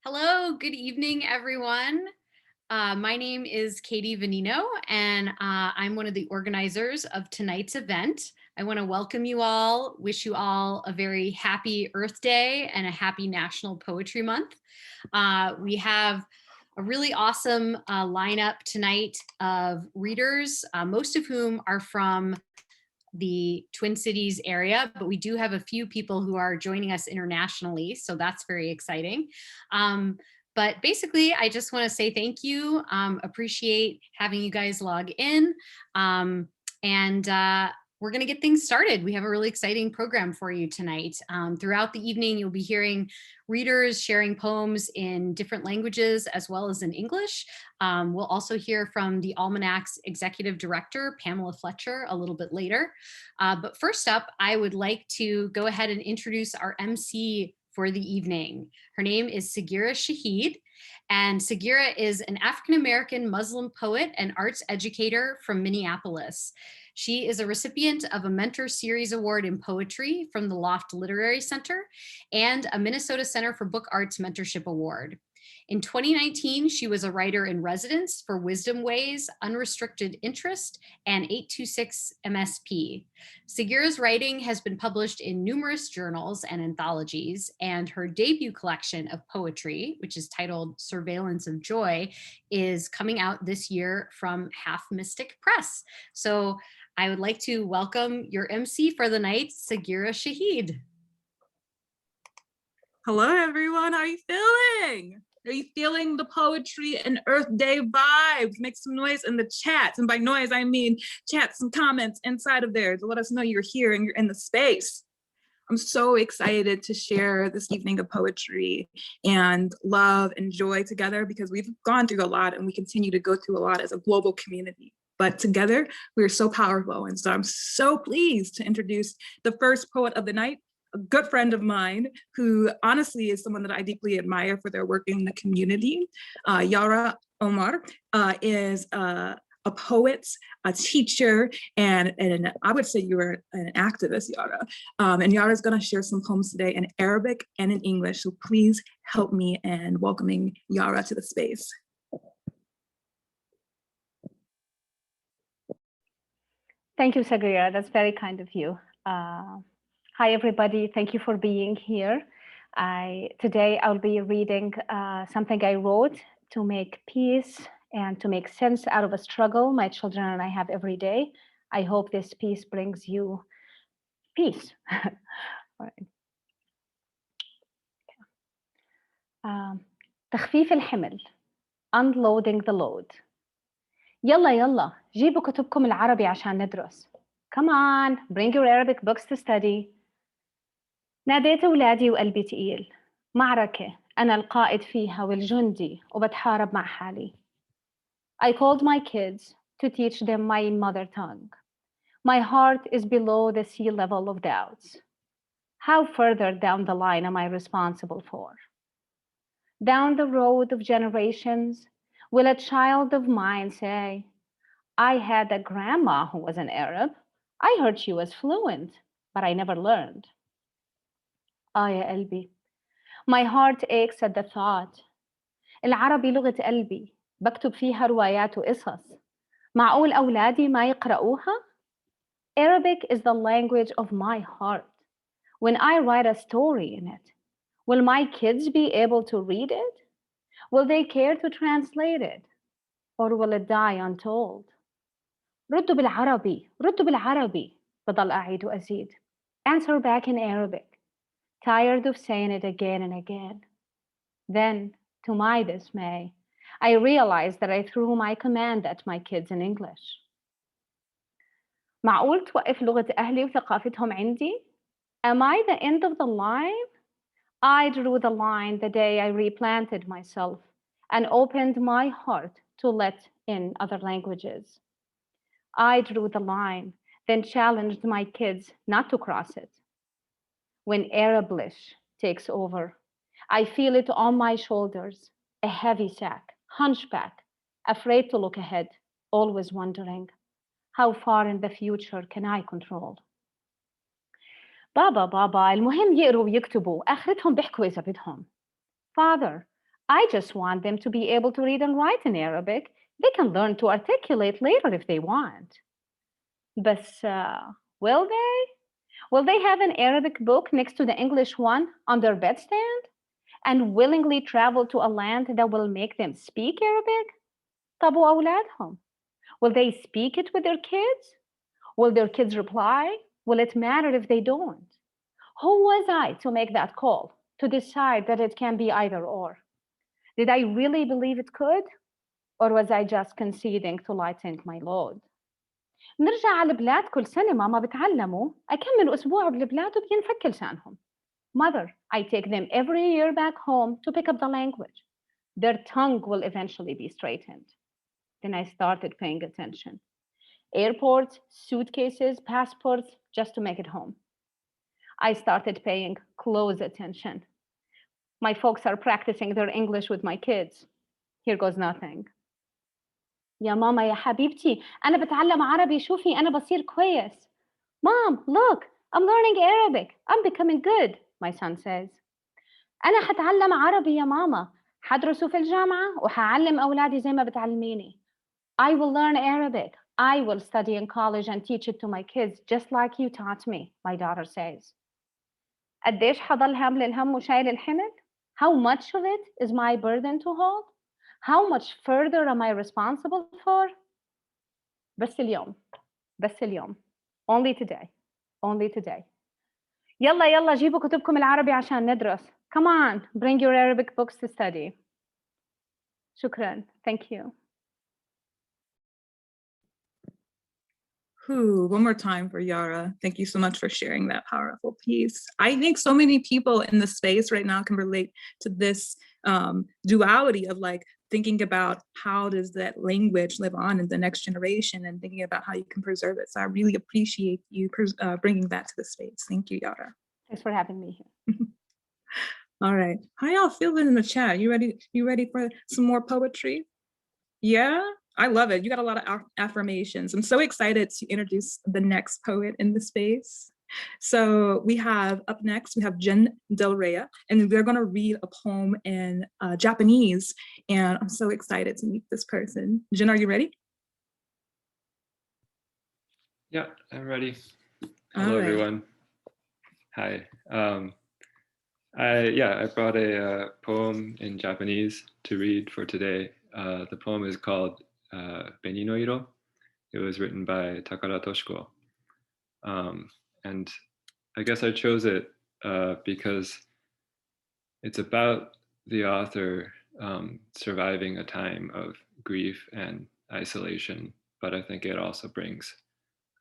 Hello, good evening, everyone. My name is Katie Venino, and I'm one of the organizers of tonight's event. I want to welcome you all, wish you all a very happy Earth Day and a happy National Poetry Month. We have a really awesome lineup tonight of readers, most of whom are from the Twin Cities area, but we do have a few people who are joining us internationally, so that's very exciting. But basically, I just want to say thank you. Appreciate having you guys log in. And we're going to get things started. We have a really exciting program for you tonight. Throughout the evening, you'll be hearing readers sharing poems in different languages as well as in English. We'll also hear from the Almanac's executive director, Pamela Fletcher, a little bit later. But first up, I would like to go ahead and introduce our MC for the evening. Her name is Sagira Shahid, and Sagira is an African-American Muslim poet and arts educator from Minneapolis. She is a recipient of a Mentor Series Award in Poetry from the Loft Literary Center and a Minnesota Center for Book Arts Mentorship Award. In 2019, she was a writer in residence for Wisdom Ways, Unrestricted Interest, and 826 MSP. Sagira's writing has been published in numerous journals and anthologies, and her debut collection of poetry, which is titled Surveillance of Joy, is coming out this year from Half Mystic Press. So I would like to welcome your MC for the night, Sagira Shahid. Hello, everyone. How are you feeling? Are you feeling the poetry and Earth Day vibes? Make some noise in the chats. And by noise, I mean chats and comments inside of there to let us know you're here and you're in the space. I'm so excited to share this evening of poetry and love and joy together because we've gone through a lot and we continue to go through a lot as a global community. But together, we are so powerful. And so I'm so pleased to introduce the first poet of the night, a good friend of mine who honestly is someone that I deeply admire for their work in the community. Yara Omar is a poet, a teacher, and I would say you're an activist, Yara. And Yara is going to share some poems today in Arabic and in English. So please help me in welcoming Yara to the space. Thank you, Sagira. That's very kind of you. Hi, everybody. Thank you for being here. Today, I'll be reading something I wrote to make peace and to make sense out of a struggle my children and I have every day. I hope this piece brings you peace. تخفيف الحمل. Unloading the load. يلا جيبوا كتبكم العربي عشان ندرس. Come on, bring your Arabic books to study. ناديت أولادي وقلبي تقيل. معركة أنا القائد فيها والجندي وبتحارب مع حالي. I called my kids to teach them my mother tongue. My heart is below the sea level of doubts. How further down the line am I responsible for? Down the road of generations, will a child of mine say, I had a grandma who was an Arab. I heard she was fluent, but I never learned. يا قلبي. My heart aches at the thought. العربي لغة قلبي. بكتب فيها روايات وقصص. معقول أولادي ما يقرأوها؟ Arabic is the language of my heart. When I write a story in it, will my kids be able to read it? Will they care to translate it? Or will it die untold? ردوا بالعربي. بضل أعيد وأزيد. Answer back in Arabic. Tired of saying it again and again. Then, to my dismay, I realized that I threw my command at my kids in English. معقول توقف لغة أهلي وثقافتهم عندي? Am I the end of the line? I drew the line the day I replanted myself and opened my heart to let in other languages. I drew the line, then challenged my kids not to cross it. When Arablish takes over, I feel it on my shoulders, a heavy sack, hunchback, afraid to look ahead, always wondering, how far in the future can I control? بابا المهم يقروا ويكتبوا آخرتهم بيحكوا إذا بدهم. Father, I just want them to be able to read and write in Arabic. They can learn to articulate later if they want. But will they? Will they have an Arabic book next to the English one on their bedstand and willingly travel to a land that will make them speak Arabic? طب وأولادهم? Will they speak it with their kids? Will their kids reply? Will it matter if they don't? Who was I to make that call, to decide that it can be either or? Did I really believe it could? Or was I just conceding to lighten my load? نرجع على البلاد كل سنة ماما بتعلموا أكمل أسبوع بالبلاد وبينفك لسانهم. Mother, I take them every year back home to pick up the language. Their tongue will eventually be straightened. Then I started paying attention. Airports, suitcases, passports, just to make it home. I started paying close attention. My folks are practicing their English with my kids. Here goes nothing. يا ماما يا حبيبتي أنا بتعلم عربي شوفي أنا بصير كويس. Mom, look, I'm learning Arabic. I'm becoming good, my son says. أنا حتعلم عربي يا ماما. حدرسه في الجامعة وحعلم أولادي زي ما بتعلميني. I will learn Arabic. I will study in college and teach it to my kids just like you taught me, my daughter says. قديش حضل حامل الهم وشايل الحمل? How much of it is my burden to hold? How much further am I responsible for? بس اليوم. Only today. Only today. يلا جيبوا كتبكم العربي عشان ندرس. Come on, bring your Arabic books to study. شكرا. Thank you. One more time for Yara. Thank you so much for sharing that powerful piece. I think so many people in the space right now can relate to this duality of like thinking about how does that language live on in the next generation and thinking about how you can preserve it. So I really appreciate you bringing that to the space. Thank you, Yara. Thanks for having me here. All right, how y'all feeling in the chat? You ready for some more poetry? Yeah, I love it. You got a lot of affirmations. I'm so excited to introduce the next poet in the space. So we have up next, we have Jen Del Rey, and they're gonna read a poem in Japanese. And I'm so excited to meet this person. Jen, are you ready? Yeah, I'm ready. Hello, everyone. Hi. I brought a poem in Japanese to read for today. The poem is called Beni no Iro. It was written by Takara Toshiko. And I guess I chose it because it's about the author surviving a time of grief and isolation, but I think it also brings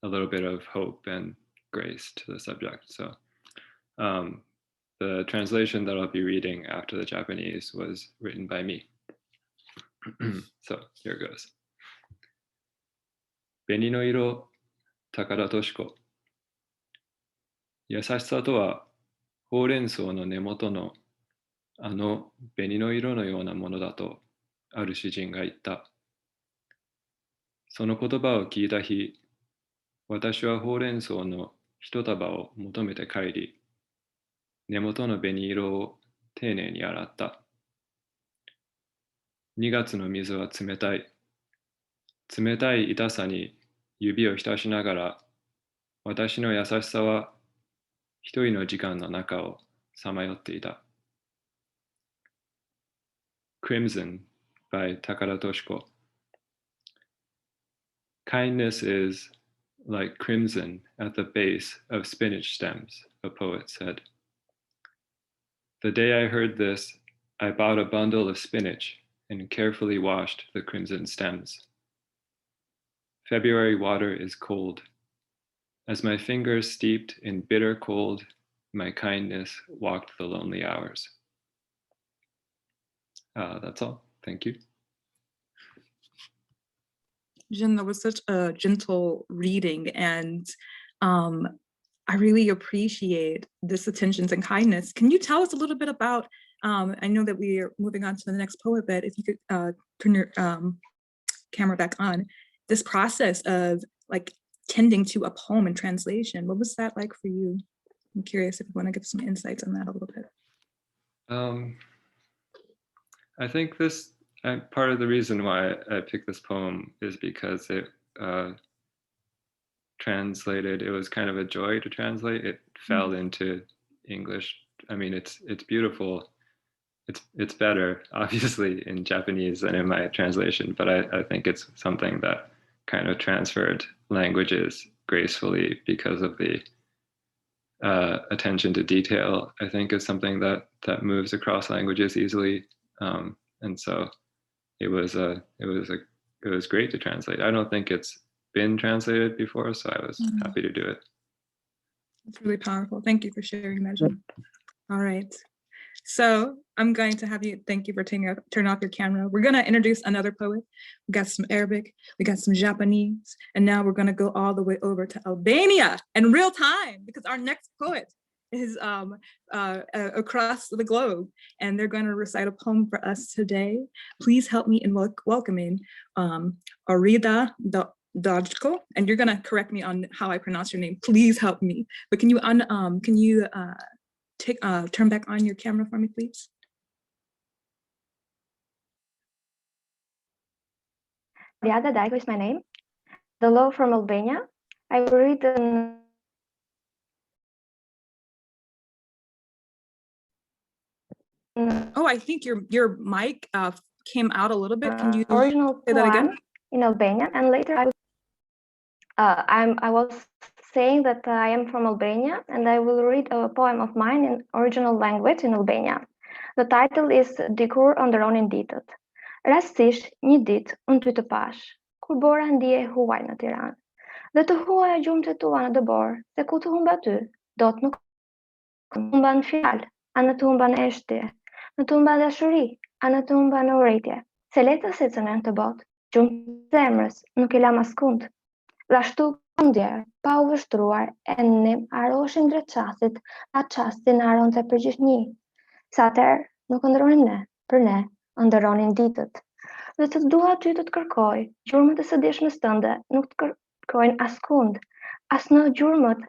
a little bit of hope and grace to the subject. So the translation that I'll be reading after the Japanese was written by me. So here goes. Beni no iro, Takara Toshiko. 優しさとは、ほうれん草の根元のあの紅の色のようなものだと、ある詩人が言った。その言葉を聞いた日、私はほうれん草の一束を求めて帰り、根元の紅色を丁寧に洗った。2月の水は冷たい。冷たい痛さに指を浸しながら、私の優しさは一人の時間の中をさまよっていた。Crimson by Takara Toshiko. Kindness is like crimson at the base of spinach stems, a poet said. The day I heard this, I bought a bundle of spinach and carefully washed the crimson stems. February water is cold. As my fingers steeped in bitter cold, my kindness walked the lonely hours. That's all. Thank you. Jen, that was such a gentle reading, and I really appreciate this attention and kindness. Can you tell us a little bit about, I know that we are moving on to the next poet, but if you could turn your camera back on, this process of like tending to a poem in translation, what was that like for you? I'm curious if you want to give some insights on that a little bit. I think this part of the reason why I picked this poem is because it translated. It was kind of a joy to translate. It fell into English. I mean, it's beautiful. It's better, obviously, in Japanese than in my translation, but I think it's something that kind of transferred languages gracefully because of the attention to detail. I think is something that moves across languages easily, and so it was great to translate. I don't think it's been translated before, so I was happy to do it. It's really powerful. Thank you for sharing that. All right. So I'm going to have you, thank you for turn off your camera. We're going to introduce another poet. We got some Arabic, we got some Japanese, and now we're going to go all the way over to Albania in real time because our next poet is across the globe, and they're going to recite a poem for us today. Please help me in welcoming Arida Dojko, and you're going to correct me on how I pronounce your name. Please help me. But can you turn back on your camera for me, please? Yaga Daigo is my name. The law from Albania. I will read the Oh, I think your mic came out a little bit. Can you original say that again? In Albanian, and later I was saying that I am from Albania, and I will read a poem of mine in original language in Albania. The title is Dikur ëndërronin ditët. Rastisht një ditë unë ty të pash, kur bora ndije huaj në Tiranë. Dhe të huaja gjumët e tua në dëbor, se ku të humba ty, do të nuk humba në fjalë, a në të humba në eshtje, në të humba dashuri, a në të humba në urrejtje. Se leta se cënën të botë, gjumët zemrës nuk i lam askund. Dhe ashtu ndjerë, pa u vështruar, e ne haroshim drejt çastit, a çasti na haronte përgjithëni. Sa atëherë nuk ëndërronin ne, për ne ëndërronin ditët. Dhe të dua ty të kërkoj, gjurmët e së djeshmës tënde nuk të kërkojnë askund, as në gjurmët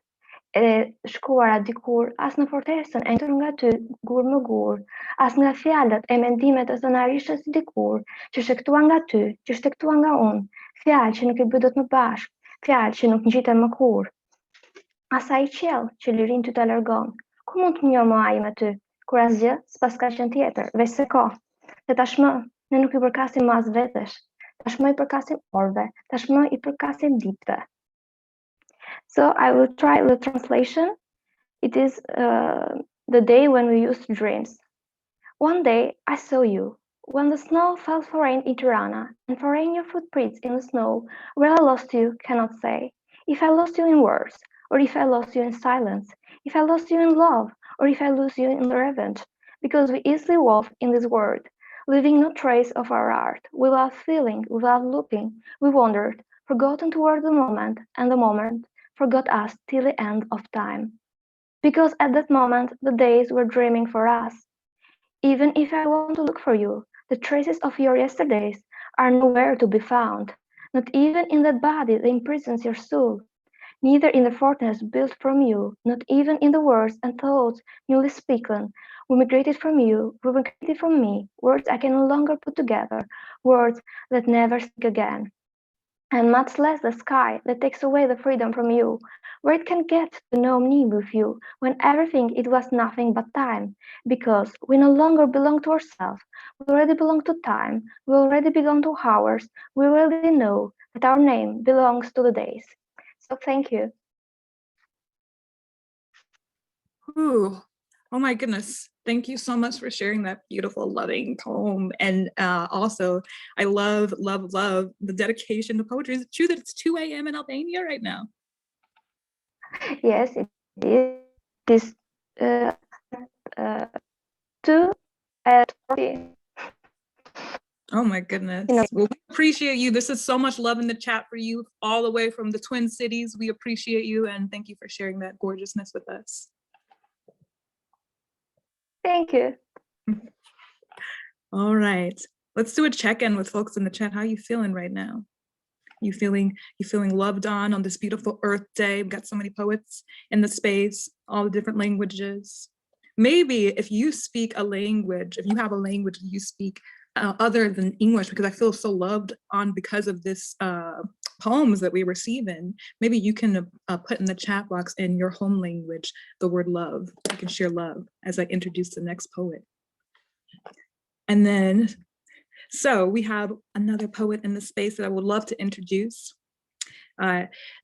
e shkuara dikur, as në fortesën e ngritur nga ty gur më gur, as nga fjalët e mendimet e zanarishës dikur, që shtektua nga ty, që shtektua nga unë, fjalë që nuk i bëdot më bashkë, fjalë që nuk ngjiten më kur. Asaj qiell që lirin ty ta largon, ku mund të më njoh më ai me ty, kur asgjë s'pas ka qenë tjetër, veç se kohë. Dhe tashmë ne nuk i përkasim më as vetesh, tashmë i përkasim orëve, tashmë i përkasim ditëve. So I will try the translation. It is the day when we used dreams. One day I saw you, when the snow fell for rain in Tirana, and for rain your footprints in the snow, where I lost you cannot say. If I lost you in words, or if I lost you in silence, if I lost you in love, or if I lose you in revenge, because we easily wove in this world, leaving no trace of our art, without feeling, without looking, we wandered, forgotten toward the moment, and the moment forgot us till the end of time. Because at that moment the days were dreaming for us. Even if I want to look for you, the traces of your yesterdays are nowhere to be found, not even in that body that imprisons your soul, neither in the fortress built from you, not even in the words and thoughts newly spoken. We migrated from you, we migrated from me, words I can no longer put together, words that never speak again. And much less the sky that takes away the freedom from you, where it can get to know me with you, when everything it was nothing but time, because we no longer belong to ourselves, we already belong to time, we already belong to hours, we already know that our name belongs to the days. So thank you. Ooh, oh my goodness. Thank you so much for sharing that beautiful, loving poem. And also, I love the dedication to poetry. Is it true that it's 2 a.m. in Albania right now? Yes, it is. This 2 at 40. Oh my goodness. You know, well, we appreciate you. This is so much love in the chat for you, all the way from the Twin Cities. We appreciate you, and thank you for sharing that gorgeousness with us. Thank you. All right, let's do a check-in with folks in the chat. How are you feeling right now? You feeling loved on this beautiful Earth Day? We've got so many poets in the space, all the different languages. maybe if you speak a language, if you have a language that you speak other than English, because I feel so loved on because of this poems that we receive in, maybe you can put in the chat box in your home language the word love. You can share love as I introduce the next poet. And then, so we have another poet in the space that I would love to introduce.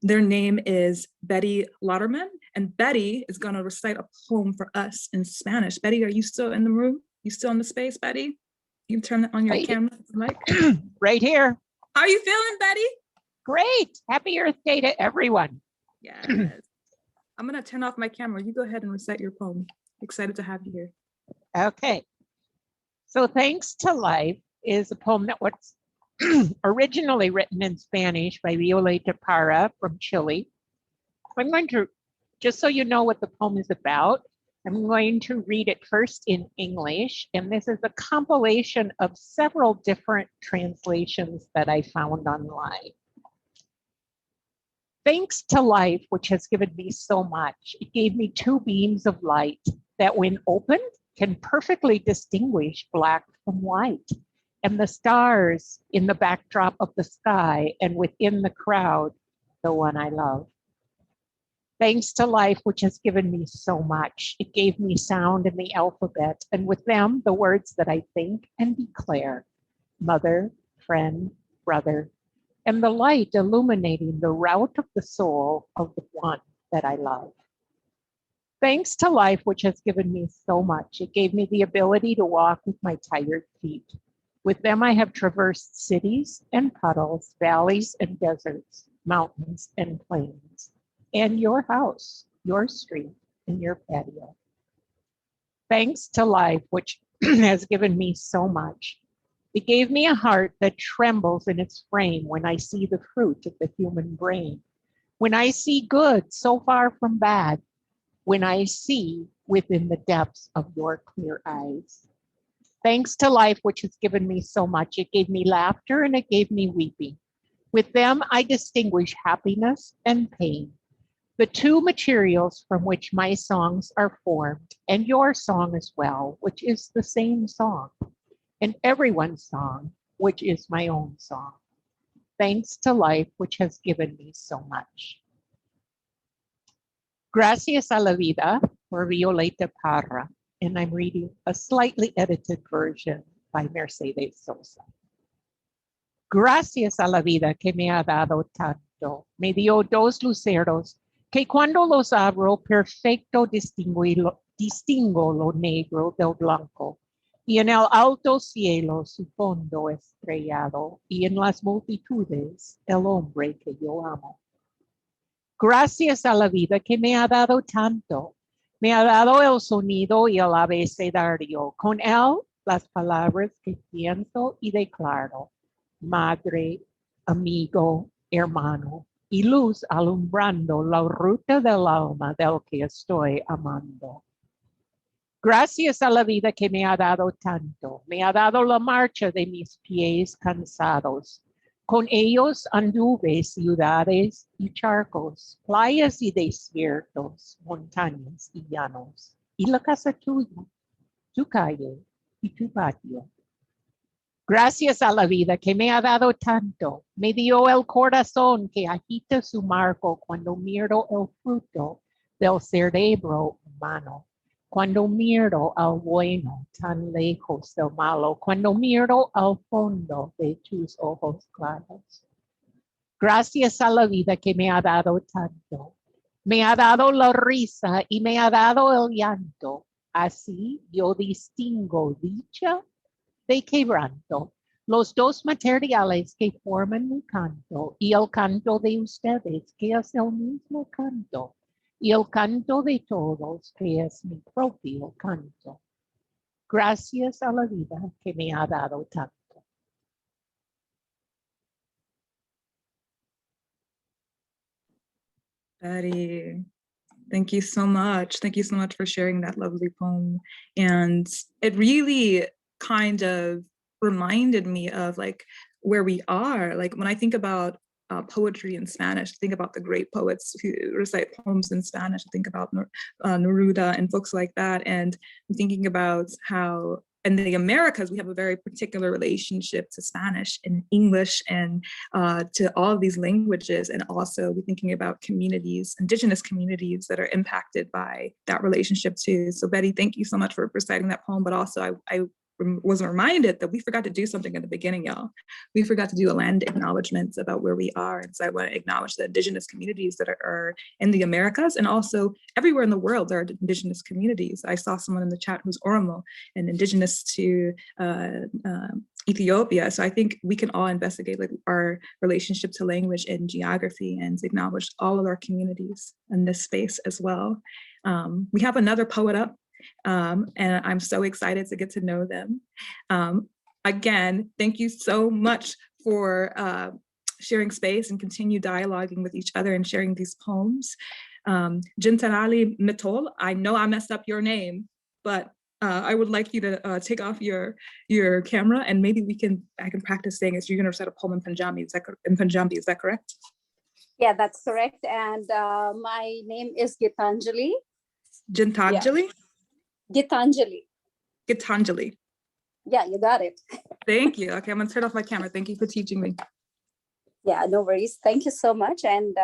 Their name is Betty Lauterman, and Betty is going to recite a poem for us in Spanish. Betty, are you still in the room? You still in the space, Betty? You can turn on your camera, mic. Right here. How are you feeling, Betty? Great. Happy Earth Day to everyone. Yes. I'm going to turn off my camera. You go ahead and recite your poem. Excited to have you here. Okay. So Thanks to Life is a poem that was originally written in Spanish by Violeta Parra from Chile. I'm going to, just so you know what the poem is about, I'm going to read it first in English, and this is a compilation of several different translations that I found online. Thanks to life, which has given me so much, it gave me two beams of light that when opened can perfectly distinguish black from white, and the stars in the backdrop of the sky, and within the crowd, the one I love. Thanks to life, which has given me so much, it gave me sound in the alphabet, and with them, the words that I think and declare, mother, friend, brother, and the light illuminating the route of the soul of the one that I love. Thanks to life, which has given me so much, it gave me the ability to walk with my tired feet. With them, I have traversed cities and puddles, valleys and deserts, mountains and plains, and your house, your street, and your patio. Thanks to life, which has given me so much, it gave me a heart that trembles in its frame when I see the fruit of the human brain, when I see good so far from bad, when I see within the depths of your clear eyes. Thanks to life, which has given me so much, it gave me laughter and it gave me weeping. With them, I distinguish happiness and pain, the two materials from which my songs are formed, and your song as well, which is the same song, and everyone's song, which is my own song. Thanks to life, which has given me so much. Gracias a la vida, for Violeta Parra, and I'm reading a slightly edited version by Mercedes Sosa. Gracias a la vida que me ha dado tanto, me dio dos luceros, que cuando los abro perfecto distingo lo negro del blanco, y en el alto cielo su fondo estrellado, y en las multitudes el hombre que yo amo. Gracias a la vida que me ha dado tanto, me ha dado el sonido y el abecedario, con él las palabras que pienso y declaro, madre, amigo, hermano, y luz alumbrando la ruta del alma del que estoy amando. Gracias a la vida que me ha dado tanto, me ha dado la marcha de mis pies cansados. Con ellos anduve ciudades y charcos, playas y desiertos, montañas y llanos, y la casa tuya, tu calle y tu patio. Gracias a la vida que me ha dado tanto, me dio el corazón que agita su marco cuando miro el fruto del cerebro humano, cuando miro al bueno tan lejos del malo, cuando miro al fondo de tus ojos claros. Gracias a la vida que me ha dado tanto, me ha dado la risa y me ha dado el llanto, así yo distingo dicha de quebranto, los dos materiales que forman mi canto y el canto de ustedes que es el mismo canto y el canto de todos que es mi propio canto. Gracias a la vida que me ha dado tanto. Betty, thank you so much. Thank you so much for sharing that lovely poem. And it really kind of reminded me of like where we are. Like when I think about poetry in Spanish. Think about the great poets who recite poems in Spanish. Think about Neruda and folks like that. And I'm thinking about how in the Americas, we have a very particular relationship to Spanish and English and to all of these languages. And also we're thinking about communities, indigenous communities that are impacted by that relationship too. So Betty, thank you so much for reciting that poem, but also I was reminded that we forgot to do something at the beginning, y'all. We forgot to do a land acknowledgements about where we are. And so I want to acknowledge the indigenous communities that are in the Americas and also everywhere in the world there are indigenous communities. I saw someone in the chat who's Oromo and indigenous to Ethiopia. So I think we can all investigate like our relationship to language and geography and acknowledge all of our communities in this space as well. We have another poet up. And I'm so excited to get to know them. Again, thank you so much for sharing space and continue dialoguing with each other and sharing these poems. Jintanali Mitol, I know I messed up your name, but I would like you to take off your camera and maybe I can practice saying it. You're gonna recite a poem in Punjabi, is that correct? Yeah, that's correct. And my name is Gitanjali. Jintanjali? Yeah. Gitanjali. Gitanjali. Yeah, you got it. Thank you. Okay, I'm gonna turn off my camera. Thank you for teaching me. Yeah, no worries. Thank you so much. And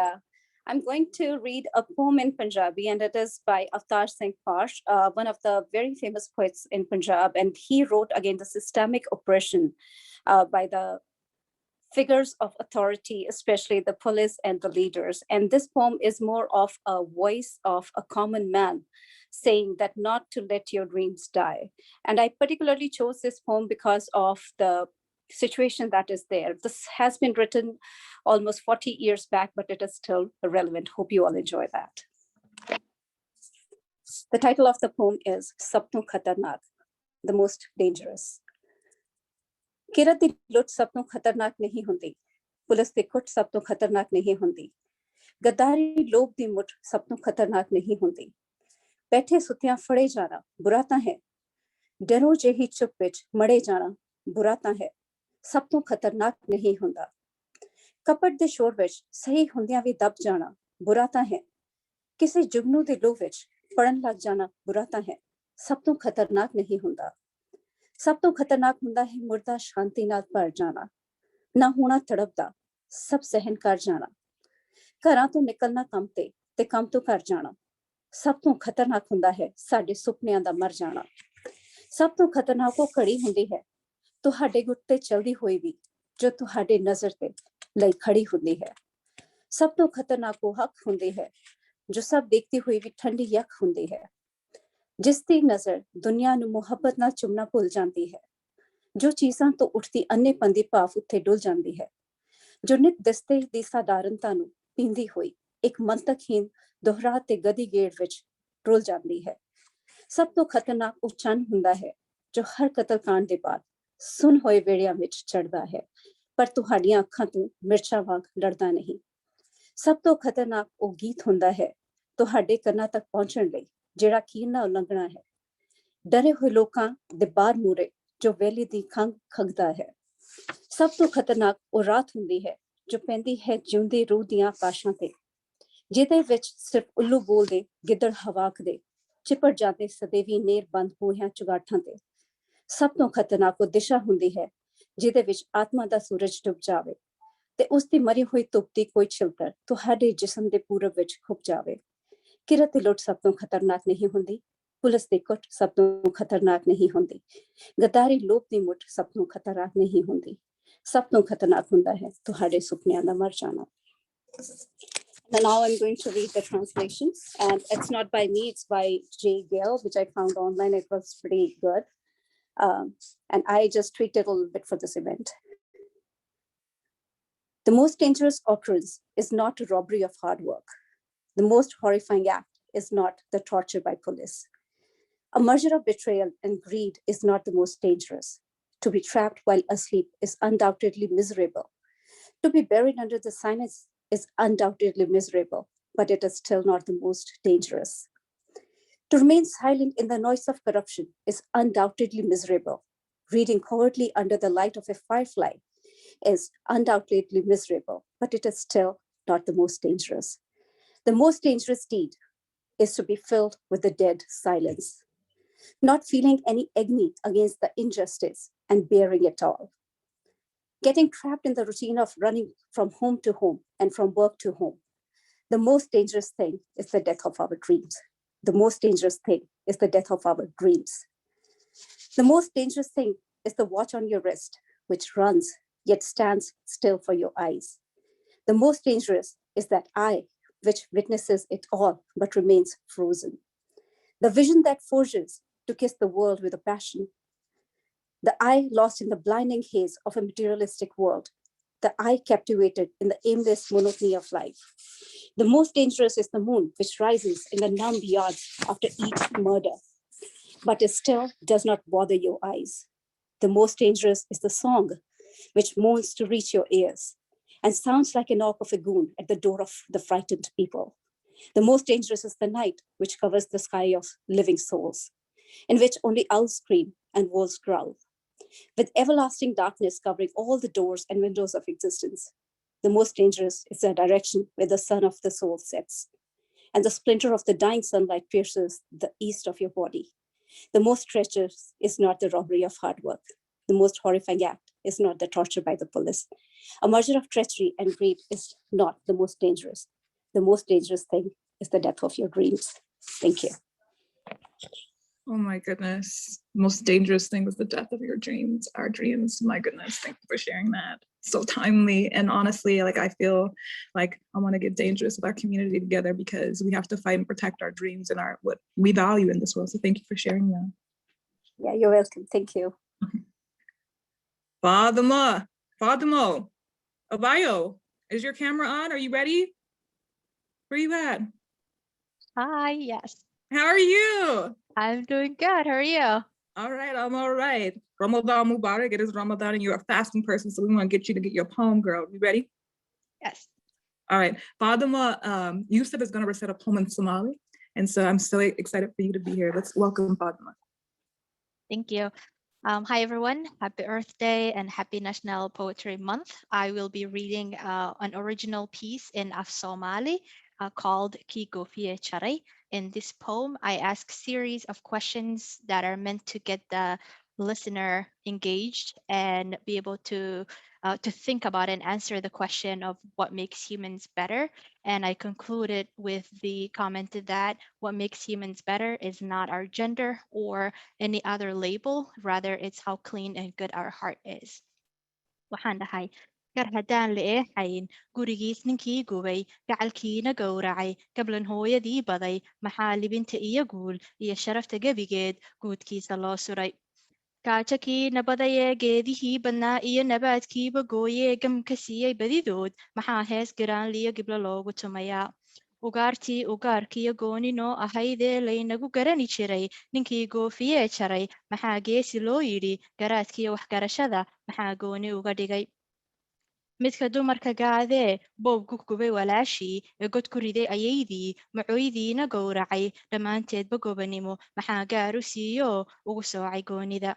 I'm going to read a poem in Punjabi, and it is by Avtar Singh Pash, one of the very famous poets in Punjab. And he wrote against the systemic oppression by the figures of authority, especially the police and the leaders. And this poem is more of a voice of a common man saying that not to let your dreams die. And I particularly chose this poem because of the situation that is there. This has been written almost 40 years back, but it is still relevant. Hope you all enjoy that. The title of the poem is Sab to Khatarnak, the most dangerous. किरत दी लुट सब तो खतरनाक नहीं होती, police दी कुट सब तो खतरनाक नहीं होती, गद्दारी लोभ दी मुठ सब तो खतरनाक नहीं होती, बैठे सुतियां फड़े जाना बुरा तां है, डरो जेही चुप विच मड़े जाना बुरा तां है, सब तो खतरनाक नहीं हुंदा, कपट दे शोर विच सही हुंदियां भी दब जाना बुरा तां है, किसी जुगनू दे लोभ विच पड़न लग जाना बुरा तां है, सब तो खतरनाक नहीं हुंदा। सब तो खतरनाक हुंदा है मुर्दा शांति नाल भर जाना, ना होना तड़पदा सब सहन कर जाना, घरां तो निकलना काम ते काम तो कर जाना, सब तो खतरनाक हुंदा है साडे सुपनियां दा मर जाना, सब तो खतरनाक वो घड़ी हुंदी है तुहाडे गुट्टे चलदी होई भी जो तुहाडे नजर ते लई खड़ी हुंदी है, सब तो खतरनाक वो हक हुंदी है जो सब देखती हुई भी ठंडी यख हुंदी है, जिसदी नजर दुनिया नू मुहब्बत नाल चुमना भुल जाती है, जो चीज़ां तो उठती अन्नेपन दी भाव उत्थे डुल जाती है, जो नित दिसते दी साधारणता नू पींदी हुई एक मंतकहीन दोहरा ते गदी गेड़ विच रुल जाती है, सब तो खतरनाक वो चंन हुंदा है जो हर कतल कांड दे बाद सुन होए वेड़ियां विच चढ़दा है पर तुहाड़ियां अखां तो मिर्चां वांग लड़दा नहीं, सब तो खतरनाक वो गीत हुंदा है तुहाडे कन्नां तक पहुंचण लई जेड़ा कीर ना उलंघना है, डरे हुए लोकां दे बार मूरे जो वेली दी खंग खगदा है, सब तो खतरनाक वो रात हुंदी है जो पैंदी है जिउंदी रूह दियां आकाशां ते, जिहदे विच सिर्फ उल्लू बोलदे गिद्दड़ हवाक दे चिपड़ जाते सदेवी नेर बंद बूहियां चुगाठां ते, सब तो खतरनाक वो दिशा हुंदी है जिहदे विच आत्मा दा सूरज डुब जावे ते उसदी मरी हुई धुप दी कोई छिलकर तुहाडे जिस्म दे पूरब विच खुप जावे, किरत दी लुट सब तो खतरनाक नहीं हुंदी, पुलिस दी कुट सब तो खतरनाक नहीं हुंदी, गद्दारी लोभ दी मुठ सब तो खतरनाक नहीं हुंदी, सब तो खतरनाक हुंदा है तुहाडे सुपनियां दा मर जाना। And now I'm going to read the translation, and it's not by me, it's by Jay Gale, which I found online. It was pretty good. And I just tweaked it a little bit for this event. The most dangerous occurrence is not a robbery of hard work. The most horrifying act is not the torture by police. A merger of betrayal and greed is not the most dangerous. To be trapped while asleep is undoubtedly miserable. To be buried under the silence is undoubtedly miserable, but it is still not the most dangerous. To remain silent in the noise of corruption is undoubtedly miserable. Reading covertly under the light of a firefly is undoubtedly miserable, but it is still not the most dangerous. The most dangerous deed is to be filled with the dead silence, not feeling any agony against the injustice and bearing it all. Getting trapped in the routine of running from home to home and from work to home. The most dangerous thing is the death of our dreams. The most dangerous thing is the death of our dreams. The most dangerous thing is the watch on your wrist, which runs yet stands still for your eyes. The most dangerous is that eye, which witnesses it all but remains frozen. The vision that forges to kiss the world with a passion. The eye lost in the blinding haze of a materialistic world. The eye captivated in the aimless monotony of life. The most dangerous is the moon, which rises in the numb yards after each murder, but it still does not bother your eyes. The most dangerous is the song, which moans to reach your ears and sounds like a knock of a goon at the door of the frightened people. The most dangerous is the night, which covers the sky of living souls, in which only owls scream and wolves growl, with everlasting darkness covering all the doors and windows of existence. The most dangerous is the direction where the sun of the soul sets, and the splinter of the dying sunlight pierces the east of your body. The most treacherous is not the robbery of hard work. The most horrifying act is not the torture by the police. A merger of treachery and greed is not the most dangerous. The most dangerous thing is the death of your dreams. Thank you. Oh my goodness. Most dangerous thing was the death of your dreams, our dreams. My goodness, thank you for sharing that. So timely. And honestly, like I feel like I want to get dangerous with our community together because we have to fight and protect our dreams and our what we value in this world. So thank you for sharing that. Yeah, you're welcome. Thank you. Fatima, Abayo, is your camera on? Are you ready? Where you at? Hi, yes. How are you? I'm doing good. How are you? All right, I'm all right. Ramadan Mubarak. It is Ramadan and you're a fasting person, so we want to get you to get your poem, girl. You ready? Yes. All right. Fatima, Yusuf is going to recite a poem in Somali. And so I'm so excited for you to be here. Let's welcome Fatima. Thank you. Hi, everyone. Happy Earth Day and happy National Poetry Month. I will be reading an original piece in Somali called Ki Gofiye Charay. In this poem, I ask series of questions that are meant to get the listener engaged and be able to think about and answer the question of what makes humans better. And I concluded with the comment that what makes humans better is not our gender or any other label, rather it's how clean and good our heart is. Waxaan dhahay gar haddaan la eexayn gurigiis ninkii gubay gacalkiina gowracay gablan hooyadii baday maxaa libinta iyo guul iyo sharafta gebigeed guudkiisa loo suray gaajo kii nabadayee geedihii badnaa iyo nabaadkiiba gooyee gam ka siiyey badidood maxaa hees giraanliyo giblo loogu tumayaa ugaartii ugaarkiyo gooni noo ahaydee laynagu garani jiray ninkii goofiyee jaray maxaa geesi loo yidhi garaadkiyo waxgarashada maxaa gooni uga dhigay midka dumarka gaadee boob ku gubay walaashii ee god ku riday ayaydii macooydiina gowracay dhammaanteedba gobanimo maxaa gaar u siiyoo ugu soocay goonida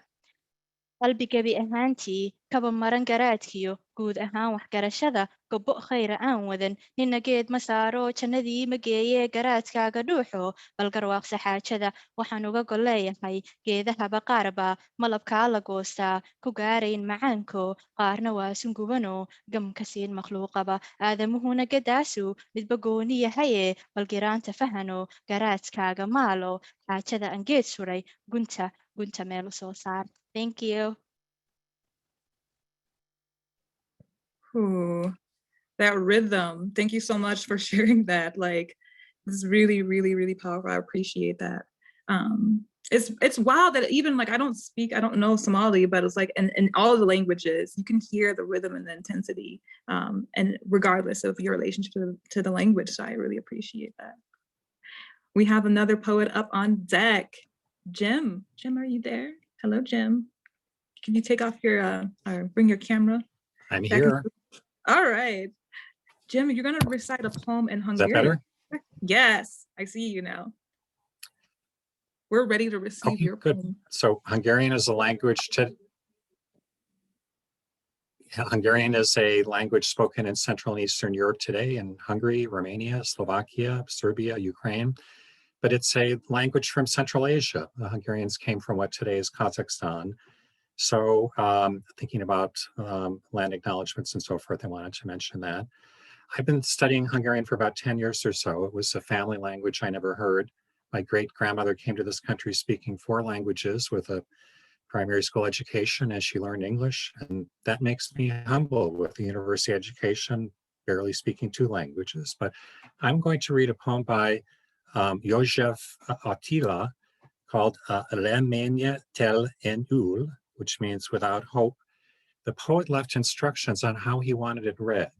qalbi gebi ahaantii kaba maran garaadkiyo guud ahaan waxgarashada gobbo khayra aan wadan nina geed ma saaro jannadii ma geeyee garaadkaaga dhuuxo bal garwaaqsa xaajada waxaan uga gol leeyahay geedahaba qaarba malabkaa la goostaa ku gaarayn macaanko qaarna waa sungubano gam ka siin makhluuqaba aadamuhuna gadaasu midba gooni yahaye bal giraanta fahano garaadkaaga maalo xaajada aan geed suray gunta meel u soo saar. Thank you. Ooh, that rhythm. Thank you so much for sharing that. Like, this is really, really, really powerful. I appreciate that. It's wild that even like I don't know Somali, but it's like in all the languages, you can hear the rhythm and the intensity, and regardless of your relationship to the language. So I really appreciate that. We have another poet up on deck. Jim, are you there? Hello, Jim. Can you take off your, or bring your camera? I'm here. All right. Jim, you're going to recite a poem in Hungarian. Is that better? Yes, I see you now. We're ready to receive your good. poem. So Hungarian is a language Hungarian is a language spoken in Central and Eastern Europe today in Hungary, Romania, Slovakia, Serbia, Ukraine. But it's a language from Central Asia. The Hungarians came from what today is Kazakhstan. So thinking about land acknowledgements and so forth, I wanted to mention that. I've been studying Hungarian for about 10 years or so. It was a family language I never heard. My great-grandmother came to this country speaking 4 languages with a primary school education as she learned English. And that makes me humble with the university education, barely speaking 2 languages. But I'm going to read a poem by József Attila called Reménye tel en ül, which means without hope. The poet left instructions on how he wanted it read.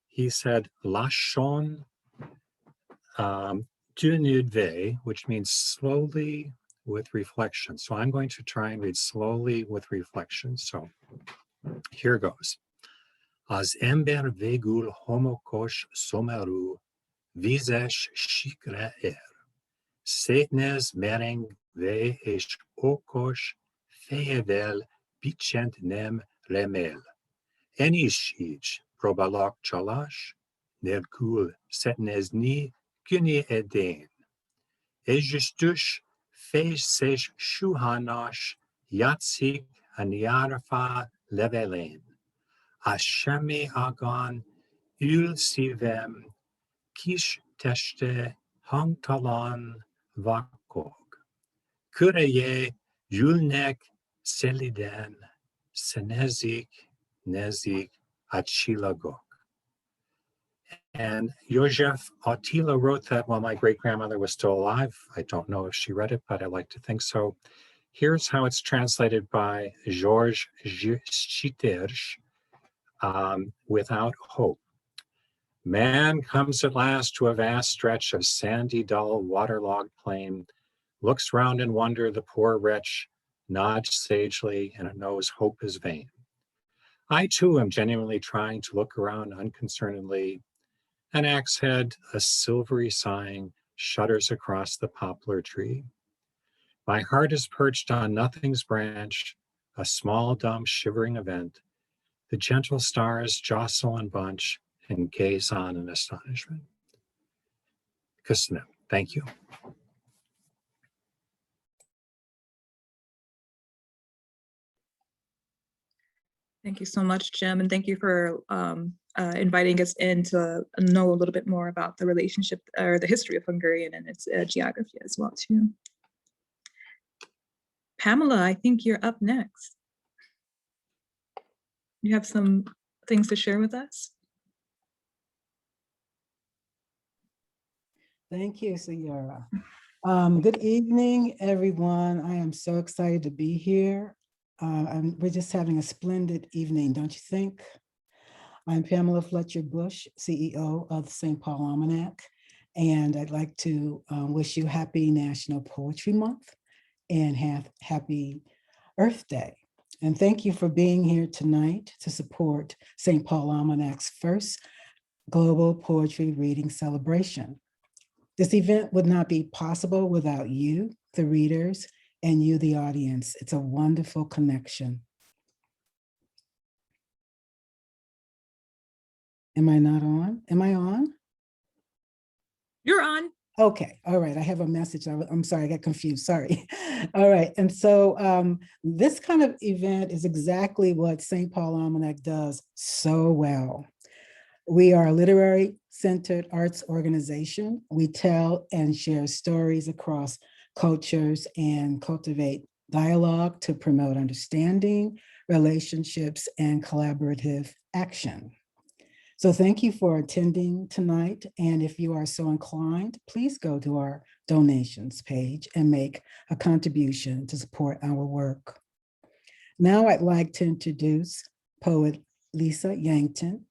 He said, Larsson tűnődve, which means slowly with reflection. So I'm going to try and read slowly with reflection. So here goes. Az ember végül homokos szomorú, vizes sikre ér. Szétnéz merengve és okos, fejevel bicsent nem remél. En is így próbálok csalás, nélkül szétnézni könnyű edén. Ezüstös fészes suhanás játszik a nyárfa levelén. A semmi ágán ül szívem, kis teste hangtalan vakog. Köreje gyűlnek szeliden, nezik a csillagok. And József Attila wrote that while my great-grandmother was still alive. I don't know if she read it, but I like to think so. Here's how it's translated by George Schittersch, without hope. Man comes at last to a vast stretch of sandy, dull, waterlogged plain, looks round in wonder, the poor wretch nods sagely and knows hope is vain. I too am genuinely trying to look around unconcernedly. An axe head, a silvery sighing, shudders across the poplar tree. My heart is perched on nothing's branch, a small, dumb, shivering event. The gentle stars jostle and bunch and gaze on in astonishment. Köszönöm. Thank you. Thank you so much, Jim, and thank you for inviting us in to know a little bit more about the relationship or the history of Hungarian and its geography as well, too. Pamela, I think you're up next. You have some things to share with us? Thank you, Sierra. Good evening, everyone. I am so excited to be here. We're just having a splendid evening, don't you think? I'm Pamela Fletcher Bush, CEO of the St. Paul Almanac, and I'd like to wish you happy National Poetry Month and happy Earth Day. And thank you for being here tonight to support St. Paul Almanac's first Global Poetry Reading Celebration. This event would not be possible without you, the readers, and you, the audience. It's a wonderful connection. Am I not on? Am I on? You're on. Okay, all right, I have a message. I'm sorry, I got confused, sorry. All right, and so this kind of event is exactly what St. Paul Almanac does so well. We are a literary-centered arts organization. We tell and share stories across cultures and cultivate dialogue to promote understanding, relationships, and collaborative action. So thank you for attending tonight. And if you are so inclined, please go to our donations page and make a contribution to support our work. Now I'd like to introduce poet Lisa Yankton.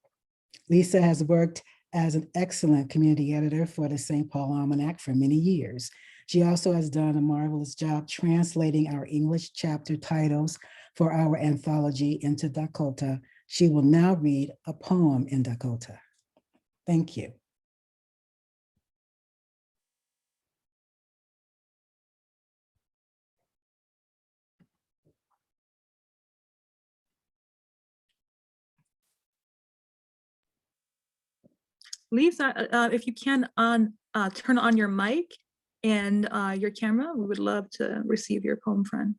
Lisa has worked as an excellent community editor for the St. Paul Almanac for many years. She also has done a marvelous job translating our English chapter titles for our anthology into Dakota. She will now read a poem in Dakota. Thank you. Lisa, if you can turn on your mic and your camera, we would love to receive your poem, friend.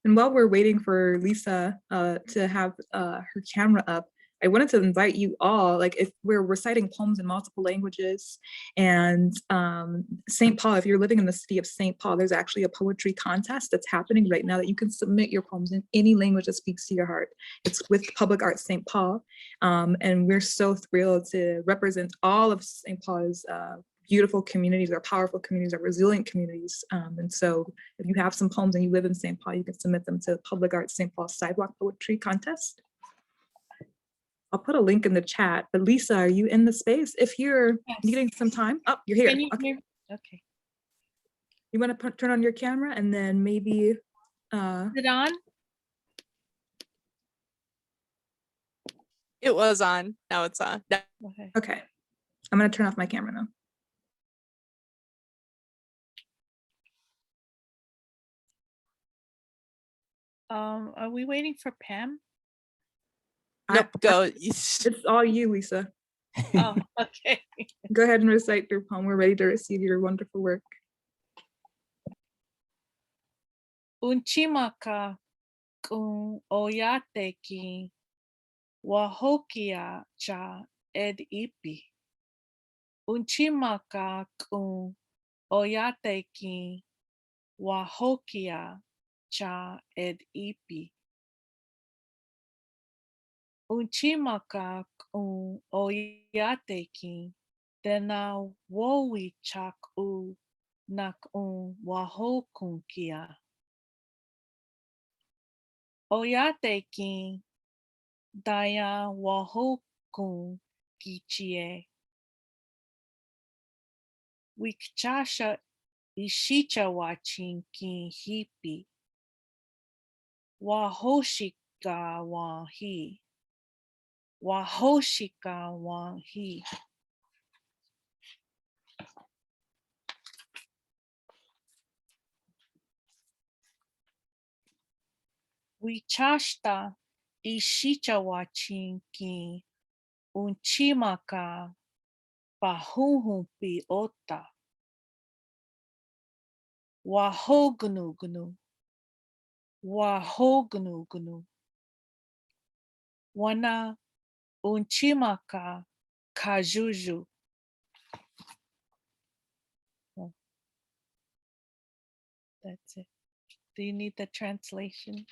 And while we're waiting for Lisa to have her camera up, I wanted to invite you all, like if we're reciting poems in multiple languages, and St. Paul, if you're living in the city of St. Paul, there's actually a poetry contest that's happening right now that you can submit your poems in any language that speaks to your heart. It's with Public Arts St. Paul, and we're so thrilled to represent all of St. Paul's beautiful communities, our powerful communities, our resilient communities. And so if you have some poems and you live in St. Paul, you can submit them to Public Arts St. Paul Sidewalk Poetry Contest. I'll put a link in the chat, but Lisa, are you in the space? If you're needing some time, oh, you're here. Can you Okay. hear me? Okay. You want to turn on your camera and then maybe. Is it on? It was on. Now it's on. Okay. Okay. I'm going to turn off my camera now. Are we waiting for Pam? Nope, go. It's all you, Lisa. Oh, okay. Go ahead and recite your poem. We're ready to receive your wonderful work. Unchimaka kung oyate ki wahokia cha ed ipi. Unchimaka kung oyate ki wahokia cha ed ipi. Unchimaka kung oyate ki dena wowi chak u nak wahokunkia. Oyate ki daya wahokun kichie. Wikchasha ishicha wachin ki hipi. Wahoshika wahi. Wahoshika wahi. Wichashta ishicha wachin ki unchimaka pahuhumpi ota. Wahognugnu. Wahognugnu. Wana unchimaka kajuju. Oh, that's it. Do you need the translation?